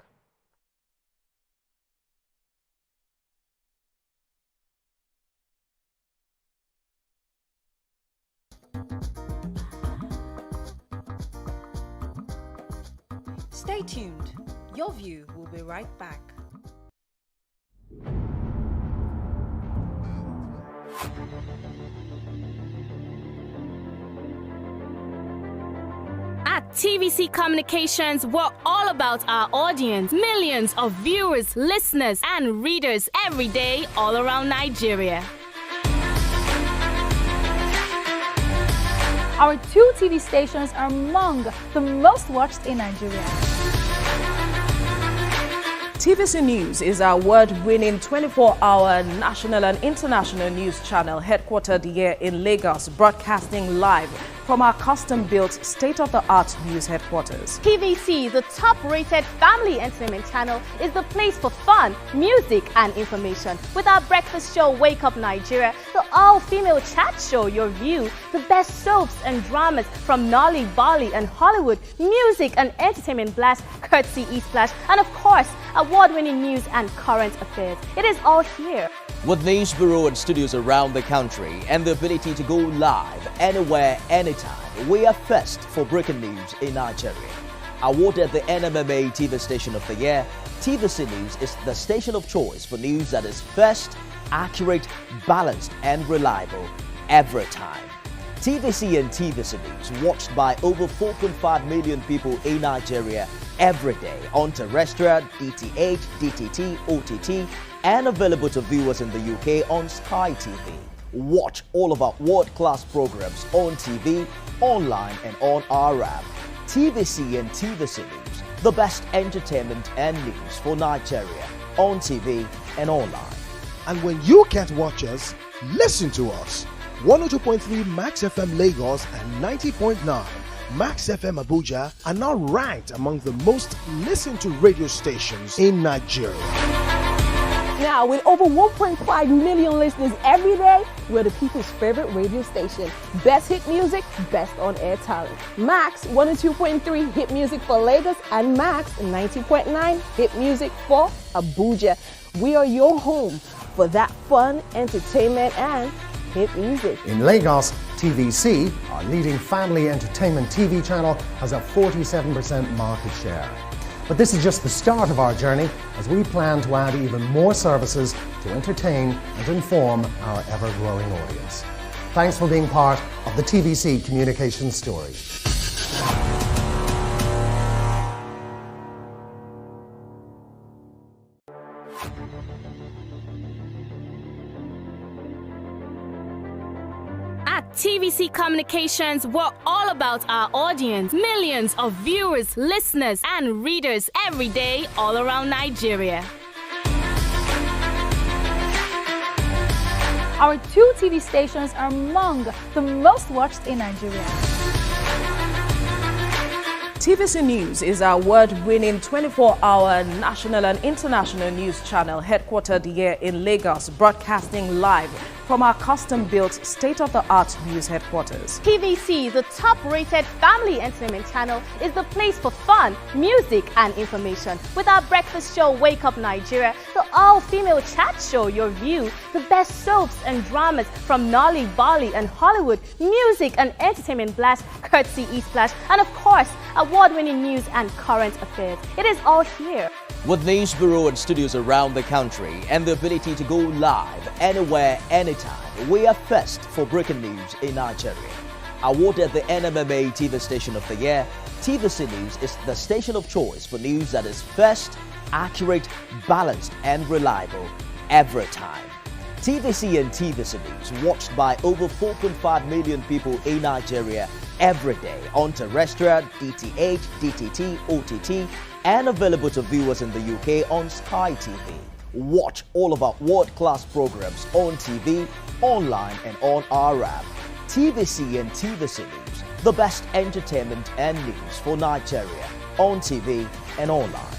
Stay tuned. Your View will be right back. At TVC Communications, we're all about our audience. Millions of viewers, listeners, and readers every day all around Nigeria. Our 2 TV stations are among the most watched in Nigeria. TVC News is our award-winning 24-hour national and international news channel headquartered here in Lagos, broadcasting live from our custom-built state-of-the-art news headquarters. TVC, the top-rated family entertainment channel, is the place for fun, music, and information. With our breakfast show, Wake Up Nigeria, the all-female chat show, Your View, the best soaps and dramas from Nolly, Bali, and Hollywood, music and entertainment blast, courtesy E-Splash, and of course, award-winning news and current affairs. It is all here. With news bureau and studios around the country and the ability to go live anywhere, anytime, we are first for breaking news in Nigeria. Awarded the NMMA TV Station of the Year, TVC News is the station of choice for news that is first, accurate, balanced, and reliable every time. TVC and TVC News watched by over 4.5 million people in Nigeria every day on terrestrial, DTH, DTT, OTT, and available to viewers in the UK on Sky TV. Watch all of our world-class programs on TV, online, and on our app. TVC and TVC News, the best entertainment and news for Nigeria on TV and online. And when you can't watch us, listen to us. 102.3 Max FM Lagos and 90.9 Max FM Abuja are now ranked among the most listened to radio stations in Nigeria. Now, with over 1.5 million listeners every day, we're the people's favorite radio station. Best hit music, best on-air talent. Max 102.3 hit music for Lagos and Max 90.9 hit music for Abuja. We are your home for that fun, entertainment, and hit music. In Lagos, TVC, our leading family entertainment TV channel, has a 47% market share. But this is just the start of our journey as we plan to add even more services to entertain and inform our ever-growing audience. Thanks for being part of the TVC communication story. TVC Communications, we're all about our audience. Millions of viewers, listeners, and readers every day all around Nigeria. Our 2 TV stations are among the most watched in Nigeria. TVC News is our award-winning 24-hour national and international news channel headquartered here in Lagos, broadcasting live from our custom-built state-of-the-art news headquarters. TVC, the top-rated family entertainment channel, is the place for fun, music, and information. With our breakfast show, Wake Up Nigeria, the all-female chat show, Your View, the best soaps and dramas from Nolly, Bali, and Hollywood, music and entertainment blast, courtesy E-Splash, and of course, award-winning news and current affairs. It is all here. With news bureau and studios around the country and the ability to go live anywhere, anytime, we are first for breaking news in Nigeria. Awarded the NMMA TV Station of the Year, TVC News is the station of choice for news that is first, accurate, balanced, and reliable every time. TVC and TVC News watched by over 4.5 million people in Nigeria every day on terrestrial, DTH, DTT, OTT, and available to viewers in the UK on Sky TV. Watch all of our world-class programs on TV, online, and on our app. TVC and TVC News, the best entertainment and news for Nigeria on TV and online.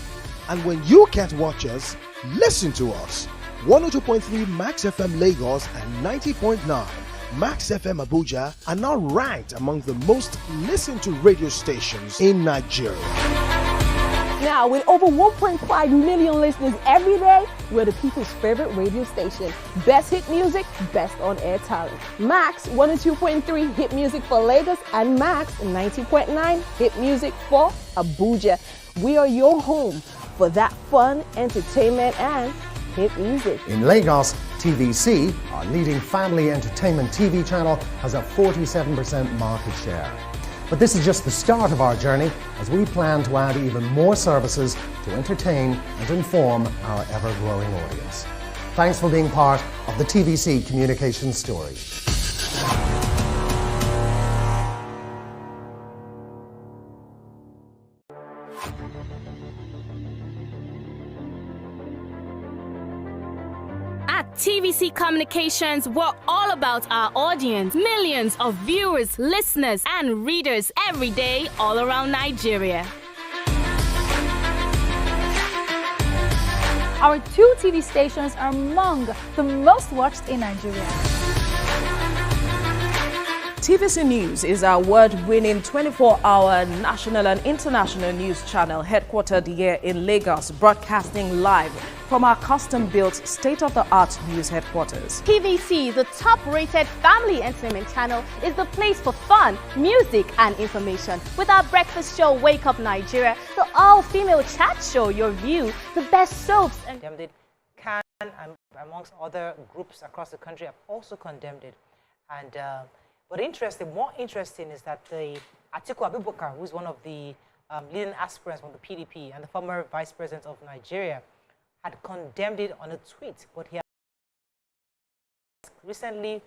And when you can't watch us, listen to us. 102.3 Max FM Lagos and 90.9 Max FM Abuja are now ranked among the most listened to radio stations in Nigeria. Now, with over 1.5 million listeners every day, we're the people's favorite radio station. Best hit music, best on-air talent. Max 102.3 hit music for Lagos and Max 90.9 hit music for Abuja. We are your home for that fun, entertainment, and hit music. In Lagos, TVC, our leading family entertainment TV channel, has a 47% market share. But this is just the start of our journey as we plan to add even more services to entertain and inform our ever-growing audience. Thanks for being part of the TVC Communications story. At TVC Communications, we're all about our audience. Millions of viewers, listeners, and readers every day all around Nigeria. Our 2 TV stations are among the most watched in Nigeria. TVC News is our award-winning 24-hour national and international news channel headquartered here in Lagos, broadcasting live from our custom-built state-of-the-art news headquarters. TVC, the top-rated family entertainment channel, is the place for fun, music, and information. With our breakfast show, Wake Up Nigeria, the all-female chat show, Your View, the best soaps, and Can, amongst other groups across the country, have also condemned it. And but more interesting is that the Atiku Abubakar, who is one of the leading aspirants from the PDP and the former vice president of Nigeria, had condemned it on a tweet, but he has recently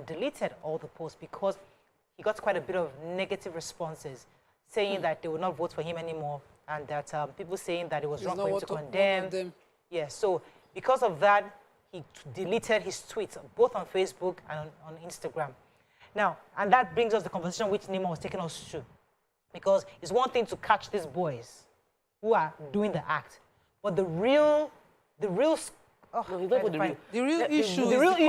deleted all the posts because he got quite a bit of negative responses, saying that they would not vote for him anymore, and that people saying that it was wrong for him to condemn. Yes, so because of that, he deleted his tweets, both on Facebook and on Instagram. Now, and that brings us the conversation which Nima was taking us to, because it's one thing to catch these boys who are doing the act, but the real issue is the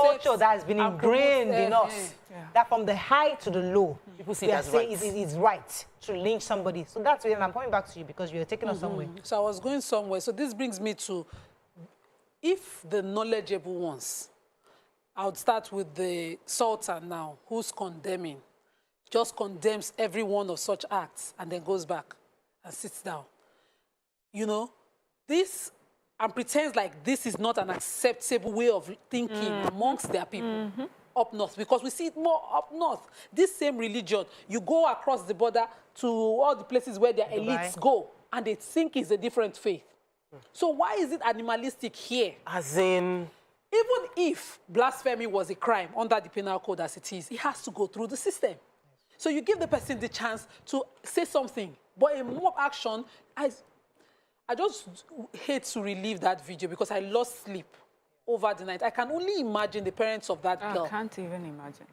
culture that has been ingrained in us. That from the high to the low, people see that it's right to lynch somebody. So that's why I'm coming back to you because you're taking us somewhere. So I was going somewhere. So this brings me to, if the knowledgeable ones, I would start with the Sultan now, who's condemning, just condemns every one of such acts and then goes back and sits down. You know, this, and pretends like this is not an acceptable way of thinking amongst their people up north, because we see it more up north. This same religion, you go across the border to all the places where their elites go, and they think it's a different faith. So why is it animalistic here? As in... Even if blasphemy was a crime under the penal code as it is, it has to go through the system. So you give the person the chance to say something, but a mob action, I just hate to relive that video because I lost sleep over the night. I can only imagine the parents of that girl. I can't even imagine.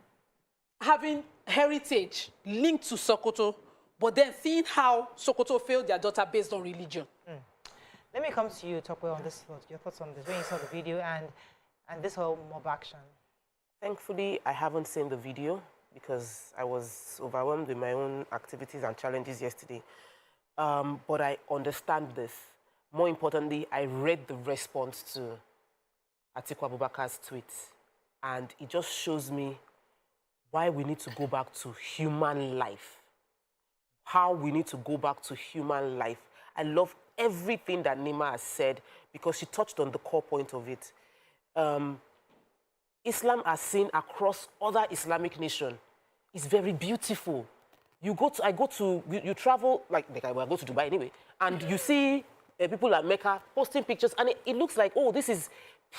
Having heritage linked to Sokoto, but then seeing how Sokoto failed their daughter based on religion. Let me come to you, Tokwe, on this, your thoughts on this, when you saw the video and this whole mob action. Thankfully, I haven't seen the video because I was overwhelmed with my own activities and challenges yesterday. But I understand this. More importantly, I read the response to Atiku Abubakar's tweet, and it just shows me why we need to go back to human life. How we need to go back to human life. I love everything that Nima has said because she touched on the core point of it. Islam, as seen across other Islamic nations, is very beautiful. You travel, like I go to Dubai anyway, and you see people at Mecca posting pictures, and it looks like, oh, this is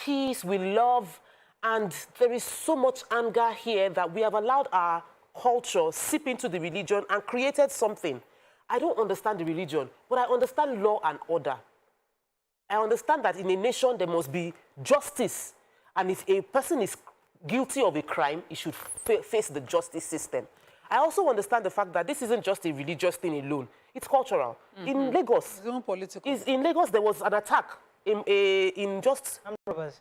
peace, we love, and there is so much anger here that we have allowed our culture seep into the religion and created something. I don't understand the religion, but I understand law and order. I understand that in a nation there must be justice, and if a person is guilty of a crime, he should face the justice system. I also understand the fact that this isn't just a religious thing alone. It's cultural. In Lagos, it's political. In Lagos, there was an attack in just...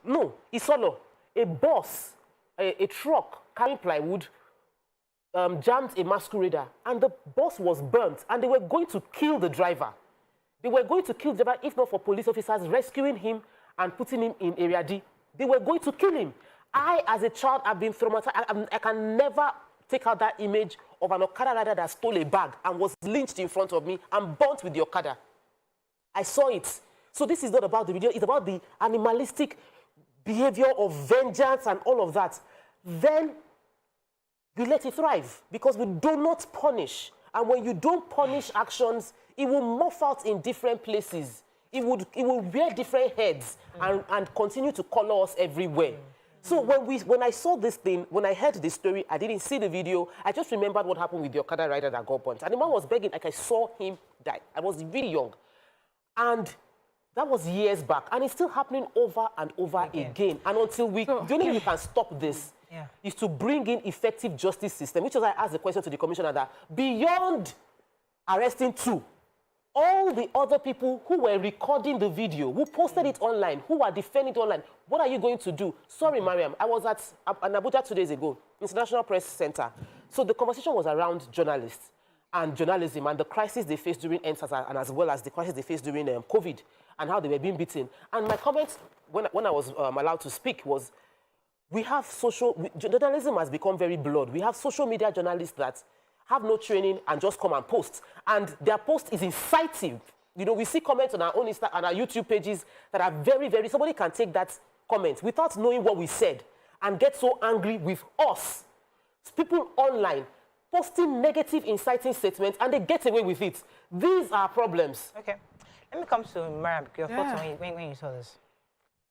No, Isolo. A bus, a truck carrying plywood, jammed a masquerader, and the bus was burnt, and they were going to kill the driver. They were going to kill the driver if not for police officers rescuing him and putting him in Area D. They were going to kill him. I, as a child, have been traumatized. I can never take out that image of an Okada rider that stole a bag and was lynched in front of me and burnt with the Okada. I saw it. So this is not about the video. It's about the animalistic behavior of vengeance and all of that. Then we let it thrive because we do not punish. And when you don't punish actions, it will morph out in different places. It will wear different heads and continue to color us everywhere. So when I saw this thing, when I heard the story, I didn't see the video. I just remembered what happened with the Okada rider that got burnt. And the man was begging, like I saw him die. I was really young. And that was years back. And it's still happening over and over again. And until the only way we can stop this is to bring in effective justice system, which is why I asked the question to the commissioner that beyond arresting 2, all the other people who were recording the video, who posted it online, who are defending it online, what are you going to do? Sorry, Mariam, I was at Abuja 2 days ago, International Press Center. So the conversation was around journalists and journalism and the crisis they faced during EndSARS and as well as the crisis they faced during COVID and how they were being beaten. And my comments when I was allowed to speak was, journalism has become very blood. We have social media journalists that have no training and just come and post. And their post is inciting. You know, we see comments on our own Insta and our YouTube pages that are very, very, somebody can take that comment without knowing what we said and get so angry with us. People online posting negative, inciting statements and they get away with it. These are problems. Okay. Let me come to Mariam, your thoughts when you saw this.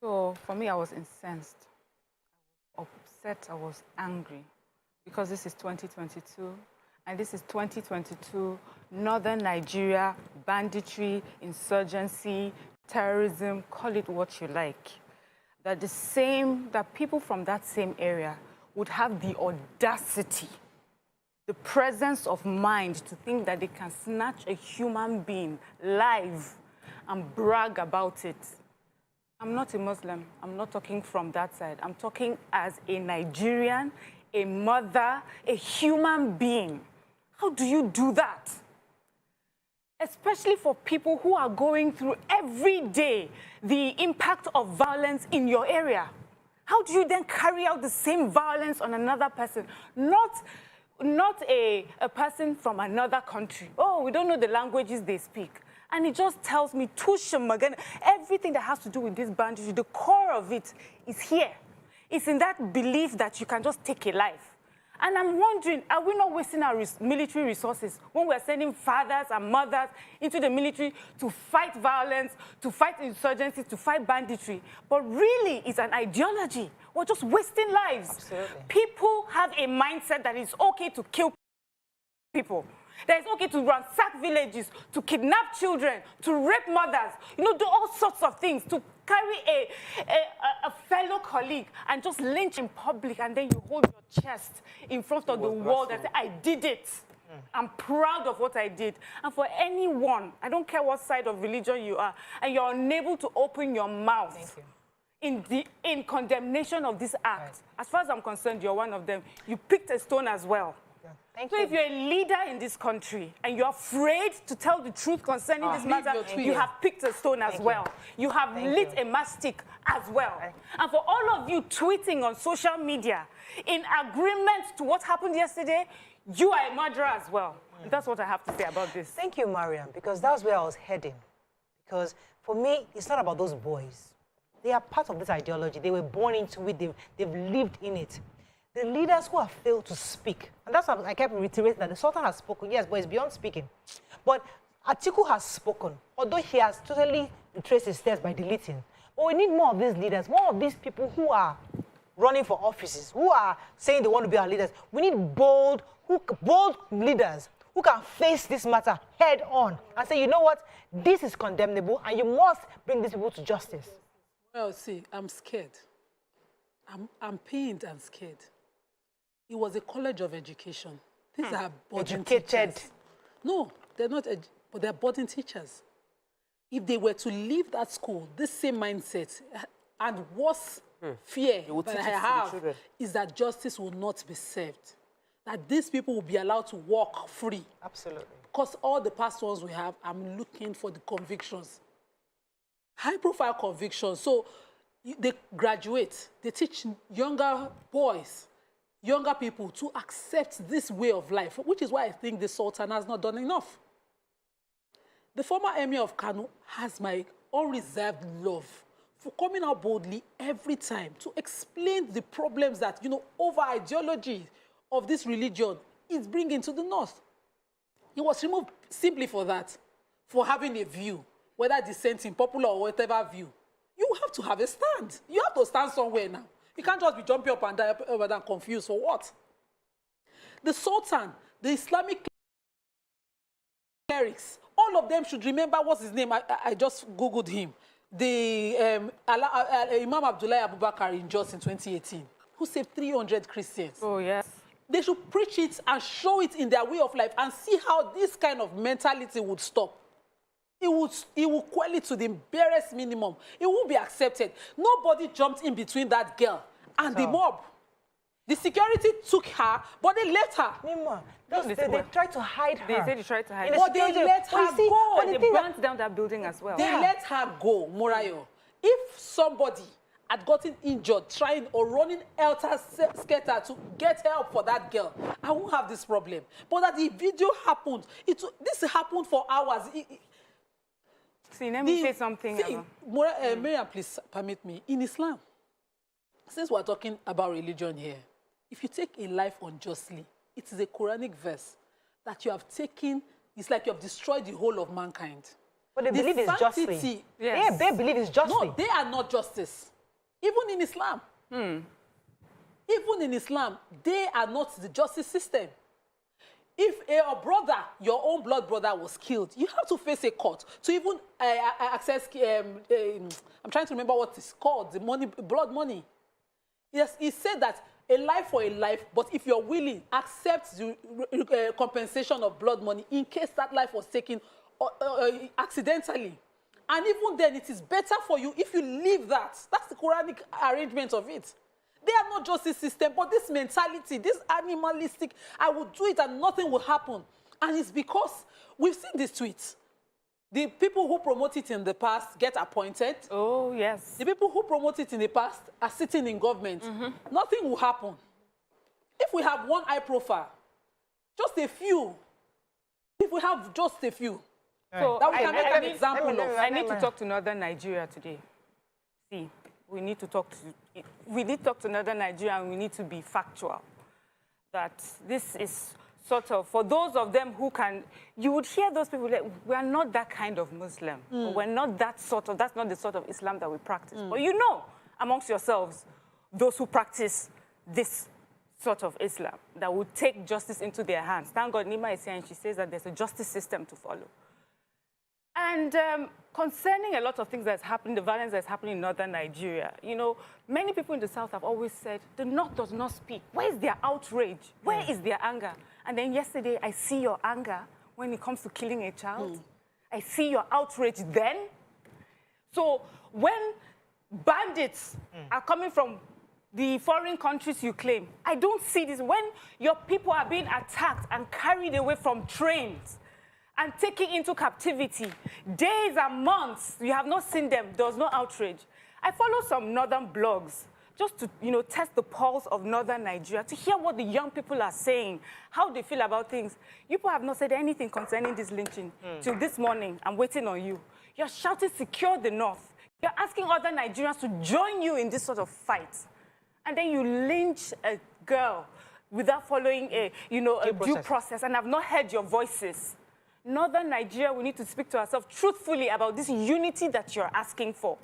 So for me, I was incensed. I was upset. I was angry because this is 2022. And this is 2022, Northern Nigeria, banditry, insurgency, terrorism, call it what you like. That people from that same area would have the audacity, the presence of mind to think that they can snatch a human being live and brag about it. I'm not a Muslim. I'm not talking from that side. I'm talking as a Nigerian, a mother, a human being. How do you do that? Especially for people who are going through every day the impact of violence in your area. How do you then carry out the same violence on another person? Not a person from another country. Oh, we don't know the languages they speak. And it just tells me, everything that has to do with this banditry, the core of it is here. It's in that belief that you can just take a life. And I'm wondering, are we not wasting our military resources when we're sending fathers and mothers into the military to fight violence, to fight insurgency, to fight banditry? But really, it's an ideology. We're just wasting lives. Absolutely. People have a mindset that it's okay to kill people. That it's okay to ransack villages, to kidnap children, to rape mothers, do all sorts of things, to carry a fellow colleague and just lynch in public, and then you hold your chest in front of the world and say, I did it. I'm proud of what I did. And for anyone, I don't care what side of religion you are, and you're unable to open your mouth in condemnation of this act, as far as I'm concerned, you're one of them. You picked a stone as well. So if you're a leader in this country and you're afraid to tell the truth concerning this matter, you have picked a stone as well. You have lit a mastic as well. And for all of you tweeting on social media in agreement to what happened yesterday, you are a murderer as well. That's what I have to say about this. Thank you, Mariam, because that's where I was heading. Because for me, it's not about those boys. They are part of this ideology. They were born into it. They've lived in it. The leaders who have failed to speak, and that's why I kept reiterating that the Sultan has spoken, yes, but it's beyond speaking. But Atiku has spoken, although he has totally retraced his steps by deleting. But we need more of these leaders, more of these people who are running for offices, who are saying they want to be our leaders. We need bold leaders who can face this matter head on and say, you know what, this is condemnable, and you must bring these people to justice. Well, see, I'm scared. I'm pained and scared. It was a college of education. These are boarding teachers. No, they're not, but they're boarding teachers. If they were to leave that school, this same mindset and worse fear that I have is that justice will not be served. That these people will be allowed to walk free. Absolutely. Because all the past ones we have, I'm looking for the convictions. High-profile convictions. So they graduate. They teach younger boys, younger people to accept this way of life, which is why I think the Sultan has not done enough. The former Emir of Kano has my unreserved love for coming out boldly every time to explain the problems that, over ideology, of this religion is bringing to the north. He was removed simply for that, for having a view, whether dissenting, popular or whatever view. You have to have a stand. You have to stand somewhere now. You can't just be jumping up and down confused for what? The Sultan, the Islamic clerics, all of them should remember what's his name. I just Googled him. The Imam Abdullah Abubakar in Jos in 2018, who saved 300 Christians. Oh, yes. They should preach it and show it in their way of life and see how this kind of mentality would stop. It will quell it to the barest minimum. It won't be accepted. Nobody jumped in between that girl and the mob. The security took her, but they let her. Nima, they tried to hide her. They said they tried to hide her. But they let her go. And they burnt down that building as well. They let her go, Morayo. If somebody had gotten injured trying or running helter-skelter to get help for that girl, I won't have this problem. But that the video happened, this happened for hours. See, let me say something. Miriam, please permit me. In Islam, since we're talking about religion here, if you take a life unjustly, it is a Quranic verse that you have taken, it's like you have destroyed the whole of mankind. But they believe it's justly. Yes. Yeah, they believe it's justly. No, they are not justice. Even in Islam. Even in Islam, they are not the justice system. If a brother, your own blood brother, was killed, you have to face a court to even access, I'm trying to remember what it's called, the money, blood money. Yes, he said that a life for a life, but if you're willing, accept the compensation of blood money in case that life was taken accidentally. And even then, it is better for you if you leave that. That's the Quranic arrangement of it. They are not justice system, but this mentality, this animalistic, I will do it and nothing will happen. And it's because we've seen these tweets. The people who promote it in the past get appointed. Oh, yes. The people who promote it in the past are sitting in government. Nothing will happen. If we have one high profile, just a few, if we have just a few, so that we can make an example of. I need to talk to Northern Nigeria today. See, we need to talk to Northern Nigeria, and we need to be factual. That this is sort of, for those of them who can, you would hear those people that we are not that kind of Muslim. Or we're not that sort of, that's not the sort of Islam that we practice. But you know, amongst yourselves, those who practice this sort of Islam, that would take justice into their hands. Thank God Nima is here and she says that there's a justice system to follow. And concerning a lot of things that's happening, the violence that's happening in Northern Nigeria, you know, many people in the South have always said, the North does not speak. Where is their outrage? Where is their anger? And then yesterday, I see your anger when it comes to killing a child. I see your outrage then. So when bandits are coming from the foreign countries you claim, I don't see this. When your people are being attacked and carried away from trains, and taken into captivity, days and months, you have not seen them, there was no outrage. I follow some northern blogs just to, you know, test the pulse of northern Nigeria, to hear what the young people are saying, how they feel about things. You people have not said anything concerning this lynching. Till this morning, I'm waiting on you. You're shouting, secure the North. You're asking other Nigerians to join you in this sort of fight. And then you lynch a girl without following a due process, and I've not heard your voices. Northern Nigeria, we need to speak to ourselves truthfully about this unity that you're asking for.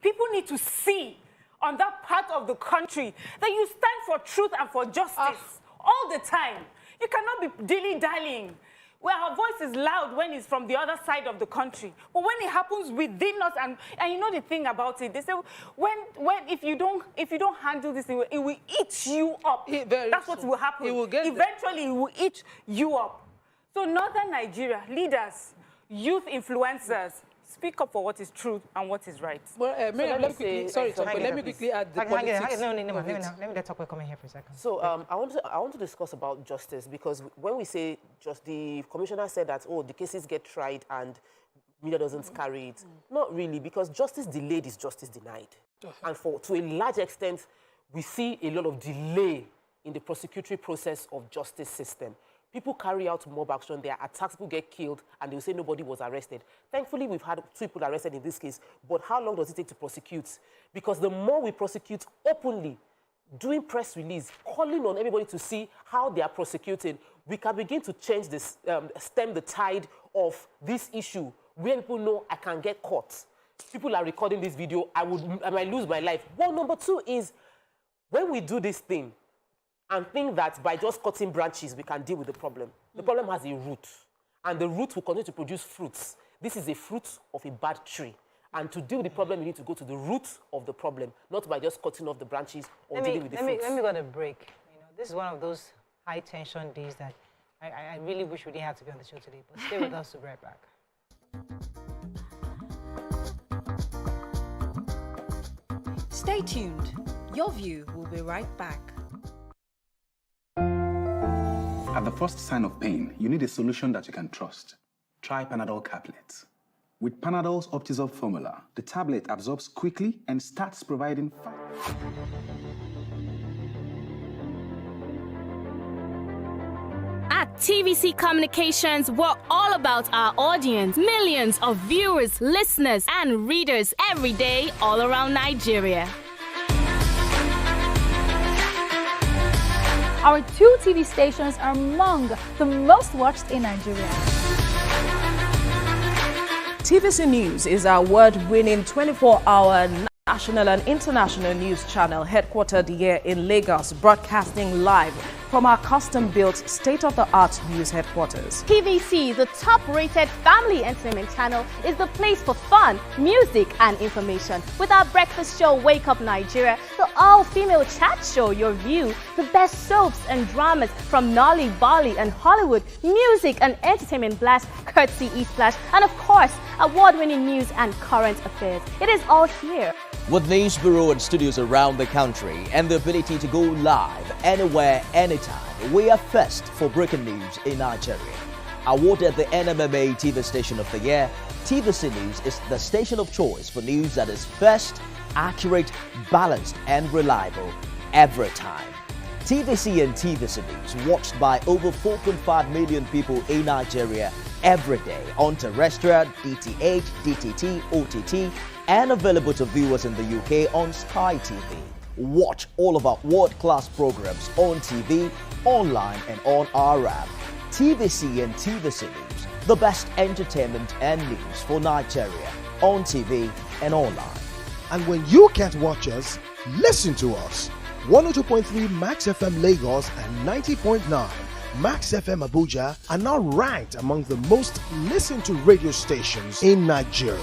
People need to see on that part of the country that you stand for truth and for justice all the time. You cannot be dilly-dallying. Well, our voice is loud when it's from the other side of the country. But when it happens within us, and you know the thing about it, they say, if you don't handle this thing, it will eat you up. That's what will happen. Eventually, it will eat you up. So Northern Nigeria, leaders, youth influencers, speak up for what is true and what is right. Well, let me quickly add the politics. Let me talk. We're coming here for a second. So I want to discuss about justice, because when we say the commissioner said that, oh, the cases get tried and media doesn't carry it. Not really, because justice delayed is justice denied. And to a large extent, we see a lot of delay in the prosecutory process of justice system. People carry out mob action, there are attacks, people get killed, and they'll say nobody was arrested. Thankfully, we've had 2 people arrested in this case, but how long does it take to prosecute? Because the more we prosecute openly, doing press release, calling on everybody to see how they are prosecuting, we can begin to change this, stem the tide of this issue where people know I can get caught. People are recording this video, I might lose my life. Well, number two is when we do this thing and think that by just cutting branches we can deal with the problem has a root, and the root will continue to produce fruits. This is a fruit of a bad tree. And to deal with the problem, you need to go to the root of the problem, not by just cutting off the branches or dealing with the fruits. Let me go on a break. You know, this is one of those high-tension days that I really wish we didn't have to be on the show today. But stay with us, we'll be right back. Stay tuned. Your View will be right back. At the first sign of pain, you need a solution that you can trust. Try Panadol Caplets. With Panadol's Optizorb formula, the tablet absorbs quickly and starts providing At TVC Communications, we're all about our audience. Millions of viewers, listeners, and readers every day all around Nigeria. Our 2 TV stations are among the most watched in Nigeria. TVC News is our award-winning 24-hour national and international news channel headquartered here in Lagos, broadcasting live from our custom-built state-of-the-art news headquarters. TVC, the top-rated family entertainment channel, is the place for fun, music, and information. With our breakfast show, Wake Up Nigeria, the all-female chat show, Your View, the best soaps and dramas from Nolly, Bolly, and Hollywood, music and entertainment blast, courtesy E-Splash, and of course, award-winning news and current affairs. It is all here. With news bureau and studios around the country and the ability to go live anywhere, anytime, we are first for breaking news in Nigeria. Awarded the NMMA TV Station of the Year, TVC News is the station of choice for news that is first, accurate, balanced, and reliable every time. TVC and TVC News watched by over 4.5 million people in Nigeria every day on terrestrial, DTH, DTT, OTT, and available to viewers in the UK on Sky TV. Watch all of our world-class programs on TV, online, and on our app. TVC and TVC News, the best entertainment and news for Nigeria on TV and online. And when you can't watch us, listen to us. 102.3 Max FM Lagos and 90.9 Max FM Abuja are now ranked among the most listened to radio stations in Nigeria.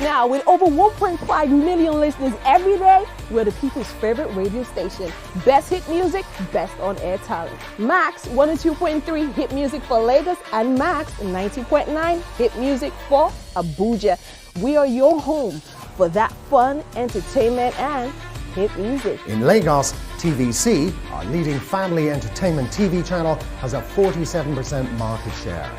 Now, with over 1.5 million listeners every day, we're the people's favorite radio station. Best hit music, best on-air talent. Max 102.3 hit music for Lagos and Max 90.9 hit music for Abuja. We are your home for that fun, entertainment, and hit music. In Lagos, TVC, our leading family entertainment TV channel, has a 47% market share.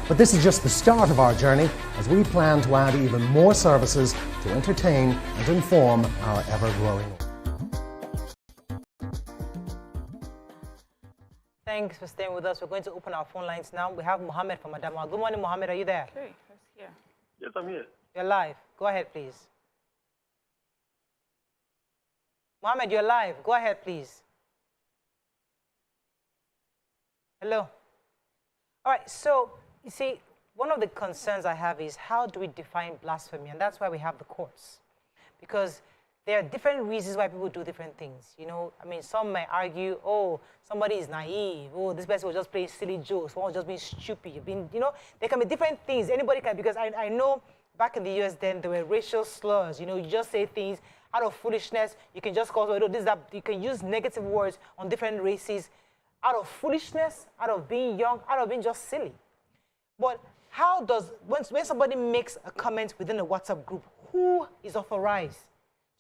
But this is just the start of our journey, as we plan to add even more services to entertain and inform our ever-growing. Thanks for staying with us. We're going to open our phone lines now. We have Mohammed from Adamawa. Good morning, Mohammed. Are you there? Okay, yeah. Yes, I'm here. You're live. Go ahead, please. Mohammed, you're live. Go ahead, please. Hello. All right, so you see, one of the concerns I have is how do we define blasphemy? And that's why we have the courts. Because there are different reasons why people do different things. You know, I mean, some may argue, oh, somebody is naive. Oh, this person was just playing silly jokes. One was just being stupid. You know, there can be different things. Anybody can, because I know back in the US then, there were racial slurs. You know, you just say things out of foolishness. You can just call, oh, this, that. You can use negative words on different races out of foolishness, out of being young, out of being just silly. But how does, when somebody makes a comment within a WhatsApp group, who is authorized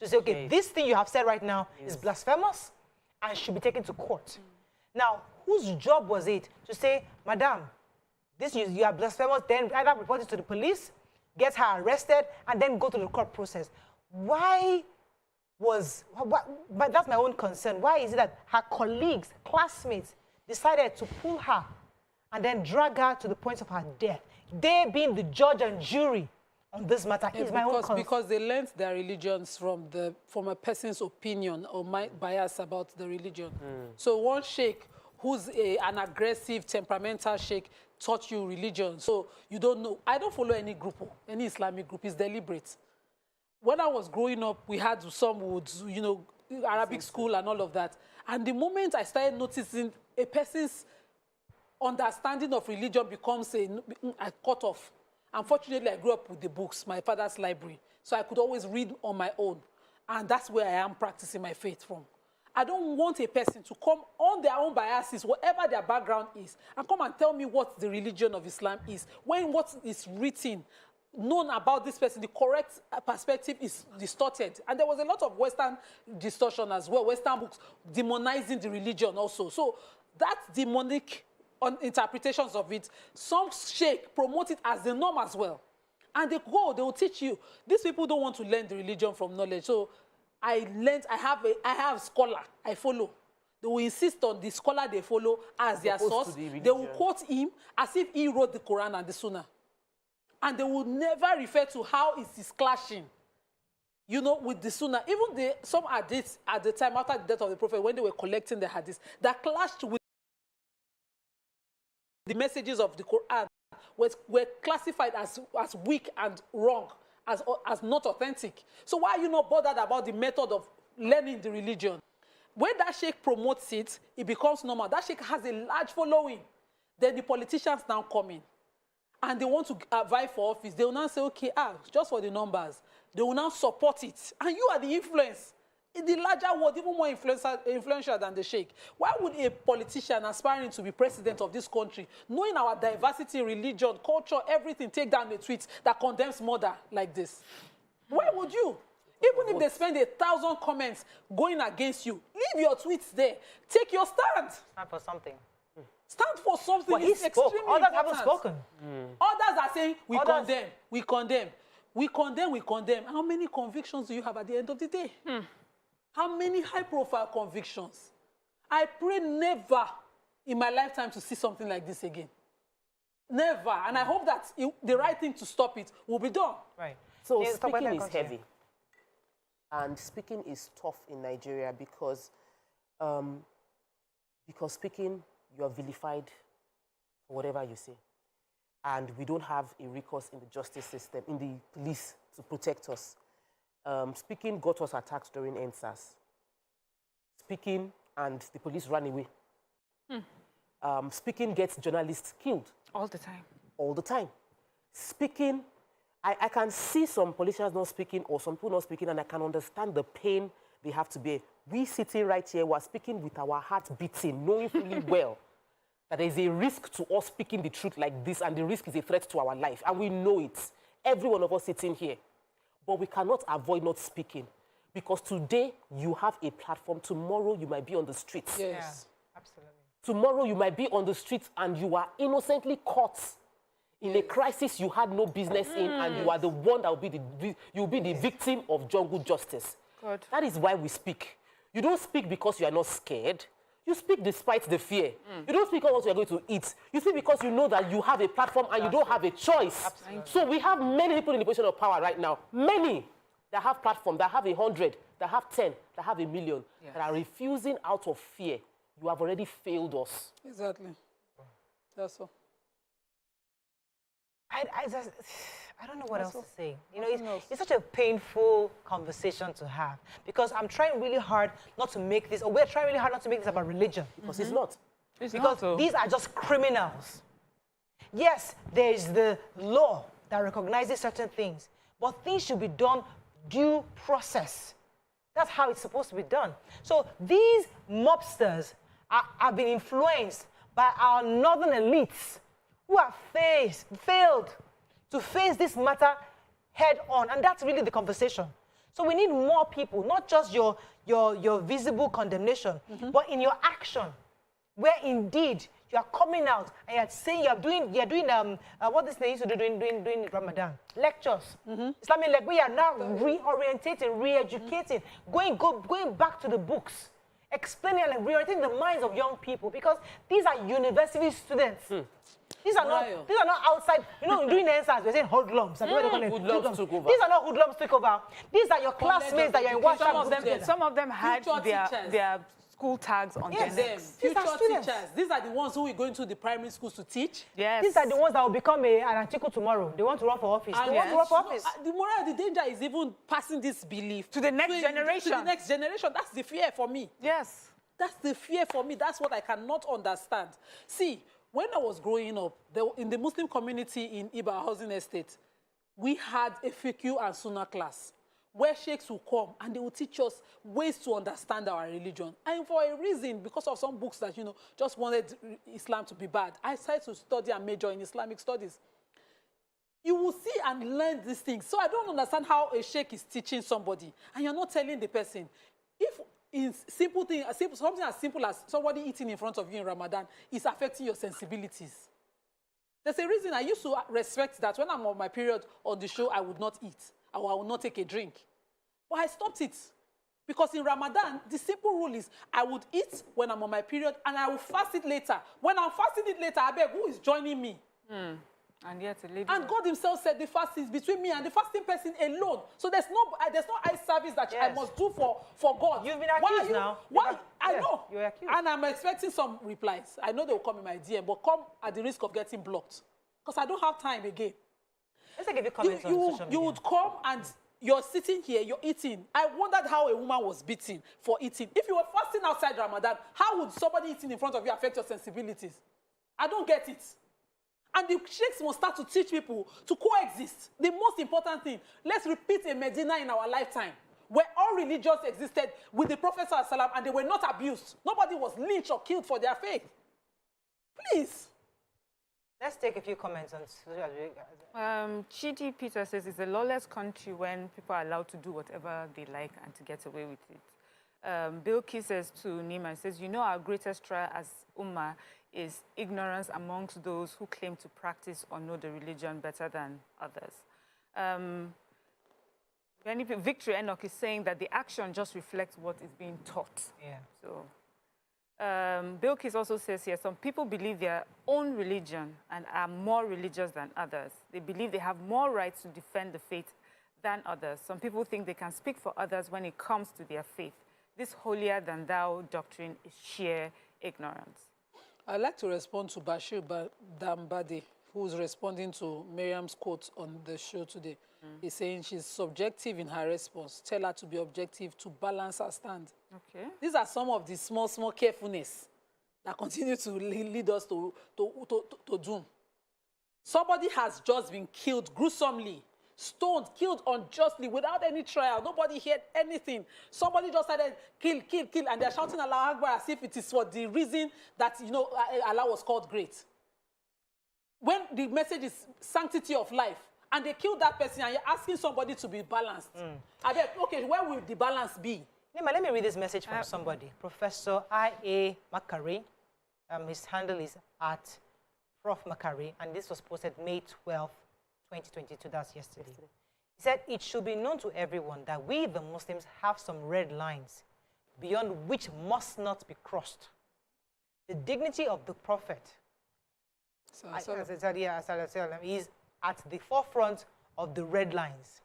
to say, okay, this thing you have said right now is blasphemous and should be taken to court? Now, whose job was it to say, madam, this you are blasphemous, then either report it to the police, get her arrested, and then go to the court process? But that's my own concern. Why is it that her colleagues, classmates, decided to pull her and then drag her to the point of her death? They being the judge and jury on this matter is my own concern. Because they learned their religions from a person's opinion or bias about the religion. So one sheikh who's an aggressive, temperamental sheikh taught you religion. So you don't know. I don't follow any group, any Islamic group. It's deliberate. When I was growing up, we had some woods, you know, Arabic school and all of that. And the moment I started noticing a person's understanding of religion becomes a cut off. Unfortunately, I grew up with the books, my father's library. So I could always read on my own. And that's where I am practicing my faith from. I don't want a person to come on their own biases, whatever their background is, and come and tell me what the religion of Islam is, when what is written, known about this person, the correct perspective is distorted. And there was a lot of Western distortion as well, Western books demonizing the religion also. So that demonic interpretations of it, some sheikh promote it as the norm as well. And they will teach you. These people don't want to learn the religion from knowledge. So I have scholar I follow. They will insist on the scholar they follow as their source. They will quote him as if he wrote the Quran and the Sunnah. And they will never refer to how it is clashing, you know, with the Sunnah. Even some hadiths at the time after the death of the Prophet, when they were collecting the hadiths, that clashed with the messages of the Quran, were classified as weak and wrong, as not authentic. So why are you not bothered about the method of learning the religion? When that sheikh promotes it, it becomes normal. That sheikh has a large following. Then the politicians now come in. And they want to vie for office. They will now say, okay, just for the numbers. They will now support it. And you are the influence. In the larger world, even more influential than the sheikh. Why would a politician aspiring to be president of this country, knowing our diversity, religion, culture, everything, take down a tweet that condemns murder like this? Why would you? Even if they spend 1,000 comments going against you, leave your tweets there. Take your stand. Stand for something. Stand for something. Well, he spoke. Others haven't spoken. Others are saying, we condemn, we condemn. We condemn, we condemn. How many convictions do you have at the end of the day? How many high-profile convictions? I pray never in my lifetime to see something like this again. Never. And I hope that the right thing to stop it will be done. Right. So speaking is heavy. And speaking is tough in Nigeria because speaking, you are vilified for whatever you say. And we don't have a recourse in the justice system, in the police to protect us. Speaking got us attacked during NSAS. Speaking and the police ran away. Speaking gets journalists killed. All the time. All the time. Speaking, I can see some politicians not speaking or some people not speaking, and I can understand the pain they have to bear. We sitting right here, we're speaking with our heart beating, knowing fully well that there is a risk to us speaking the truth like this, and the risk is a threat to our life, and we know it. Every one of us sitting here. But we cannot avoid not speaking, because today you have a platform, tomorrow you might be on the streets. Yes, yeah, absolutely. Tomorrow you might be on the streets and you are innocently caught in a crisis you had no business in, and you are the one that will be the victim of jungle justice. God. That is why we speak. You don't speak because you are not scared. You speak despite the fear. You don't speak about what you are going to eat. You speak because you know that you have a platform and you don't have a choice. Absolutely. So we have many people in the position of power right now, many that have platform, that have 100, that have 10, that have 1 million, that are refusing out of fear. You have already failed us. Exactly. That's all. I don't know what else to say. You know, it's such a painful conversation to have, because I'm trying really hard not to make this, or we're trying really hard not to make this about religion. Because it's not. Because these are just criminals. Yes, there is the law that recognizes certain things, but things should be done due process. That's how it's supposed to be done. So these mobsters have been influenced by our northern elites who have failed to face this matter head on. And that's really the conversation. So we need more people, not just your visible condemnation, but in your action, where indeed you are coming out and you're saying you're doing what this they used to do during Ramadan, lectures. Islamic, like we are now reorientating, re-educating, going back to the books, explaining and reorienting the minds of young people, because these are university students. These are not outside, you know, during the NSAS, we're saying hoodlums. Hoodlums took over. These are not hoodlums took over. These are your classmates that you're in WhatsApp. Some of them had their school tags on their necks. Future teachers. These are the ones who are going to the primary schools to teach. Yes. These are the ones that will become an Atiku tomorrow. They want to run for office. They want to run for office. The moral, the danger is even passing this belief to the next generation. To the next generation. That's the fear for me. Yes. That's the fear for me. That's what I cannot understand. See, when I was growing up, in the Muslim community in Iba Housing Estate, we had a fiqh and sunnah class where sheikhs would come and they would teach us ways to understand our religion. And for a reason, because of some books that, you know, just wanted Islam to be bad, I decided to study and major in Islamic studies. You will see and learn these things. So I don't understand how a sheikh is teaching somebody and you're not telling the person. If in something as simple as somebody eating in front of you in Ramadan is affecting your sensibilities. There's a reason I used to respect that when I'm on my period on the show, I would not eat or I would not take a drink. But I stopped it because in Ramadan, the simple rule is I would eat when I'm on my period and I will fast it later. When I'm fasting it later, I beg, who is joining me? And yet, and God himself said the fast is between me and the fasting person alone. So there's no eye service that I must do for God. You've been accused now. Why? I know. You're accused. And I'm expecting some replies. I know they will come in my DM, but come at the risk of getting blocked. Because I don't have time again. Let's give you comments on social media. You would come and you're sitting here, you're eating. I wondered how a woman was beaten for eating. If you were fasting outside Ramadan, how would somebody eating in front of you affect your sensibilities? I don't get it. And the sheikhs must start to teach people to coexist. The most important thing, let's repeat a Medina in our lifetime, where all religions existed with the Prophet ﷺ and they were not abused. Nobody was lynched or killed for their faith. Please. Let's take a few comments on social media. Chidi Peter says it's a lawless country when people are allowed to do whatever they like and to get away with it. Bill Key says to Nima, says, you know, our greatest trial as Ummah is ignorance amongst those who claim to practice or know the religion better than others. Victory Enoch is saying that the action just reflects what is being taught. Yeah. So, Bill Kiss also says here, some people believe their own religion and are more religious than others. They believe they have more rights to defend the faith than others. Some people think they can speak for others when it comes to their faith. This holier-than-thou doctrine is sheer ignorance. I'd like to respond to Bashir Dambade, who's responding to Miriam's quote on the show today. He's saying she's subjective in her response. Tell her to be objective, to balance her stand. Okay. These are some of the small carefulness that continue to lead us to doom. Somebody has just been killed gruesomely, stoned, killed unjustly, without any trial. Nobody heard anything. Somebody just started kill, and they're shouting Allah Akbar as if it is for the reason that, you know, Allah was called great. When the message is sanctity of life, and they killed that person, and you're asking somebody to be balanced. Okay, where will the balance be? Let me read this message from somebody. Professor I.A. Makari. His handle is at Prof. Makari, and this was posted May 12, 2022. That's yesterday. He said, it should be known to everyone that we, the Muslims, have some red lines beyond which must not be crossed. The dignity of the Prophet is at the forefront of the red lines.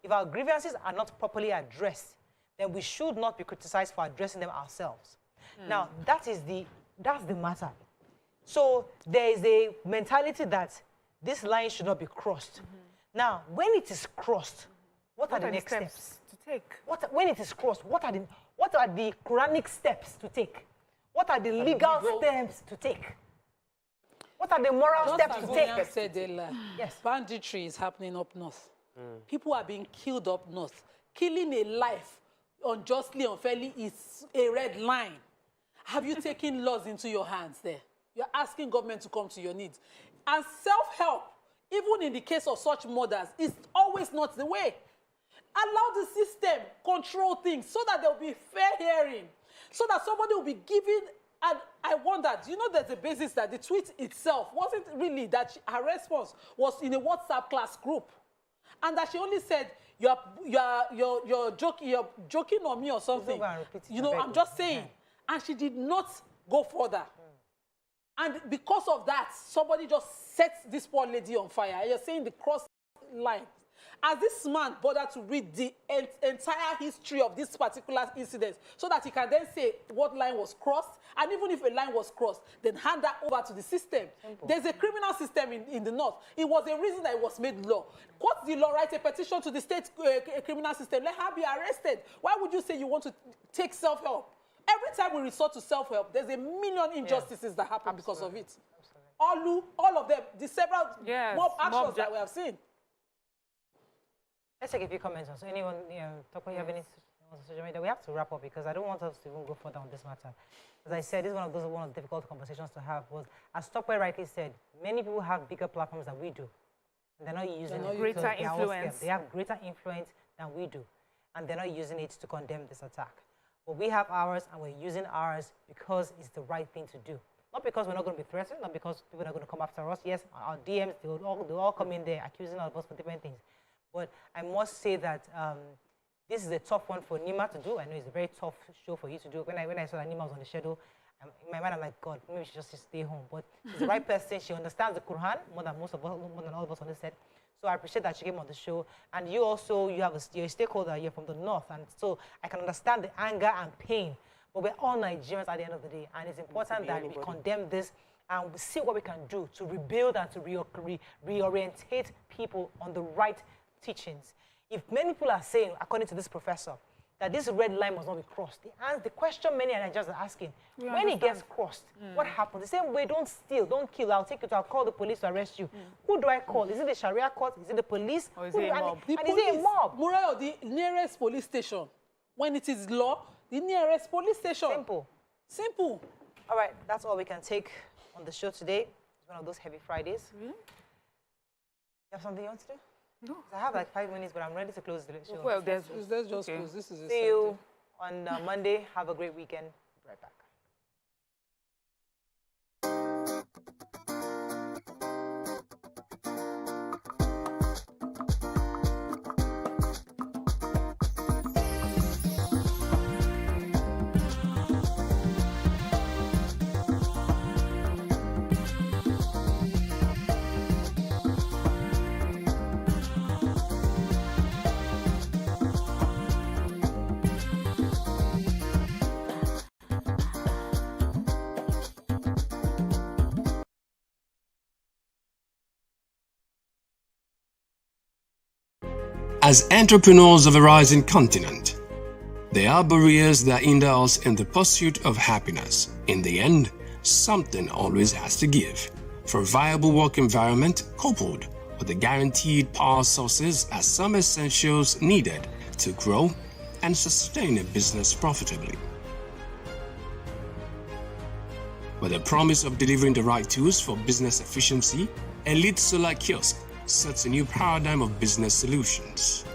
If our grievances are not properly addressed, then we should not be criticized for addressing them ourselves. Now, that's the matter. So there is a mentality that this line should not be crossed. Now, when it is crossed, what are the next steps to take? When it is crossed, what are the Quranic steps to take? What are the legal steps to take? What are the moral steps to take? Said yes. Banditry is happening up north. People are being killed up north. Killing a life unjustly, unfairly is a red line. Have you taken laws into your hands there? You're asking government to come to your needs. And self-help, even in the case of such murders, is always not the way. Allow the system control things so that there will be fair hearing, so that somebody will be given. And I wondered, you know, there's a basis that the tweet itself wasn't really that her response was in a WhatsApp class group, and that she only said, you're joking on me or something. You know, I'm just saying. and she did not go further. And because of that, somebody just set this poor lady on fire. You're saying the cross line. As this man bothered to read the entire history of this particular incident so that he can then say what line was crossed, and even if a line was crossed, then hand that over to the system. Simple. There's a criminal system in the north. It was a reason that it was made law. What's the law? Write a petition to the state criminal system. Let her be arrested. Why would you say you want to take self-help? Every time we resort to self-help, there's a million injustices that happen because of it. All of them, the several mob actions that we have seen. Let's take a few comments. So anyone, Toko, you have any on social media? We have to wrap up because I don't want us to even go further on this matter. As I said, this is one of the difficult conversations to have. Was, as Toko rightly said, many people have bigger platforms than we do. And they're not using it. Greater influence. They have greater influence than we do. And they're not using it to condemn this attack. But we have ours, and we're using ours because it's the right thing to do. Not because we're not going to be threatened, not because people are going to come after us. Yes, our DMs, they'll all come in there accusing us of different things. But I must say that this is a tough one for Nima to do. I know it's a very tough show for you to do. When I saw that Nima was on the schedule, in my mind, I'm like, God, maybe she just stay home. But she's the right person. She understands the Quran more than all of us on this set. So I appreciate that she came on the show. And you also, you're a stakeholder, you're from the north. And so I can understand the anger and pain. But we're all Nigerians at the end of the day. And it's important that we condemn this and we see what we can do to rebuild and to reorientate people on the right teachings. If many people are saying, according to this professor, that this red line must not be crossed, the question many Nigerians are asking, when it gets crossed, what happens? The same way, don't steal, don't kill, I'll call the police to arrest you. Who do I call? Is it the Sharia court? Is it the police? Or is it a mob? Is it a mob? Murayo, the nearest police station, when it is law, the nearest police station. Simple. Simple. All right, that's all we can take on the show today. It's one of those heavy Fridays. You have something you want to do? No. I have like 5 minutes, but I'm ready to close the show. Well, let's just close. This is See you on Monday. Have a great weekend. Be right back. As entrepreneurs of a rising continent, there are barriers that hinder us in the pursuit of happiness. In the end, something always has to give. For a viable work environment coupled with the guaranteed power sources are some essentials needed to grow and sustain a business profitably. With the promise of delivering the right tools for business efficiency, Elite Solar Kiosk sets a new paradigm of business solutions.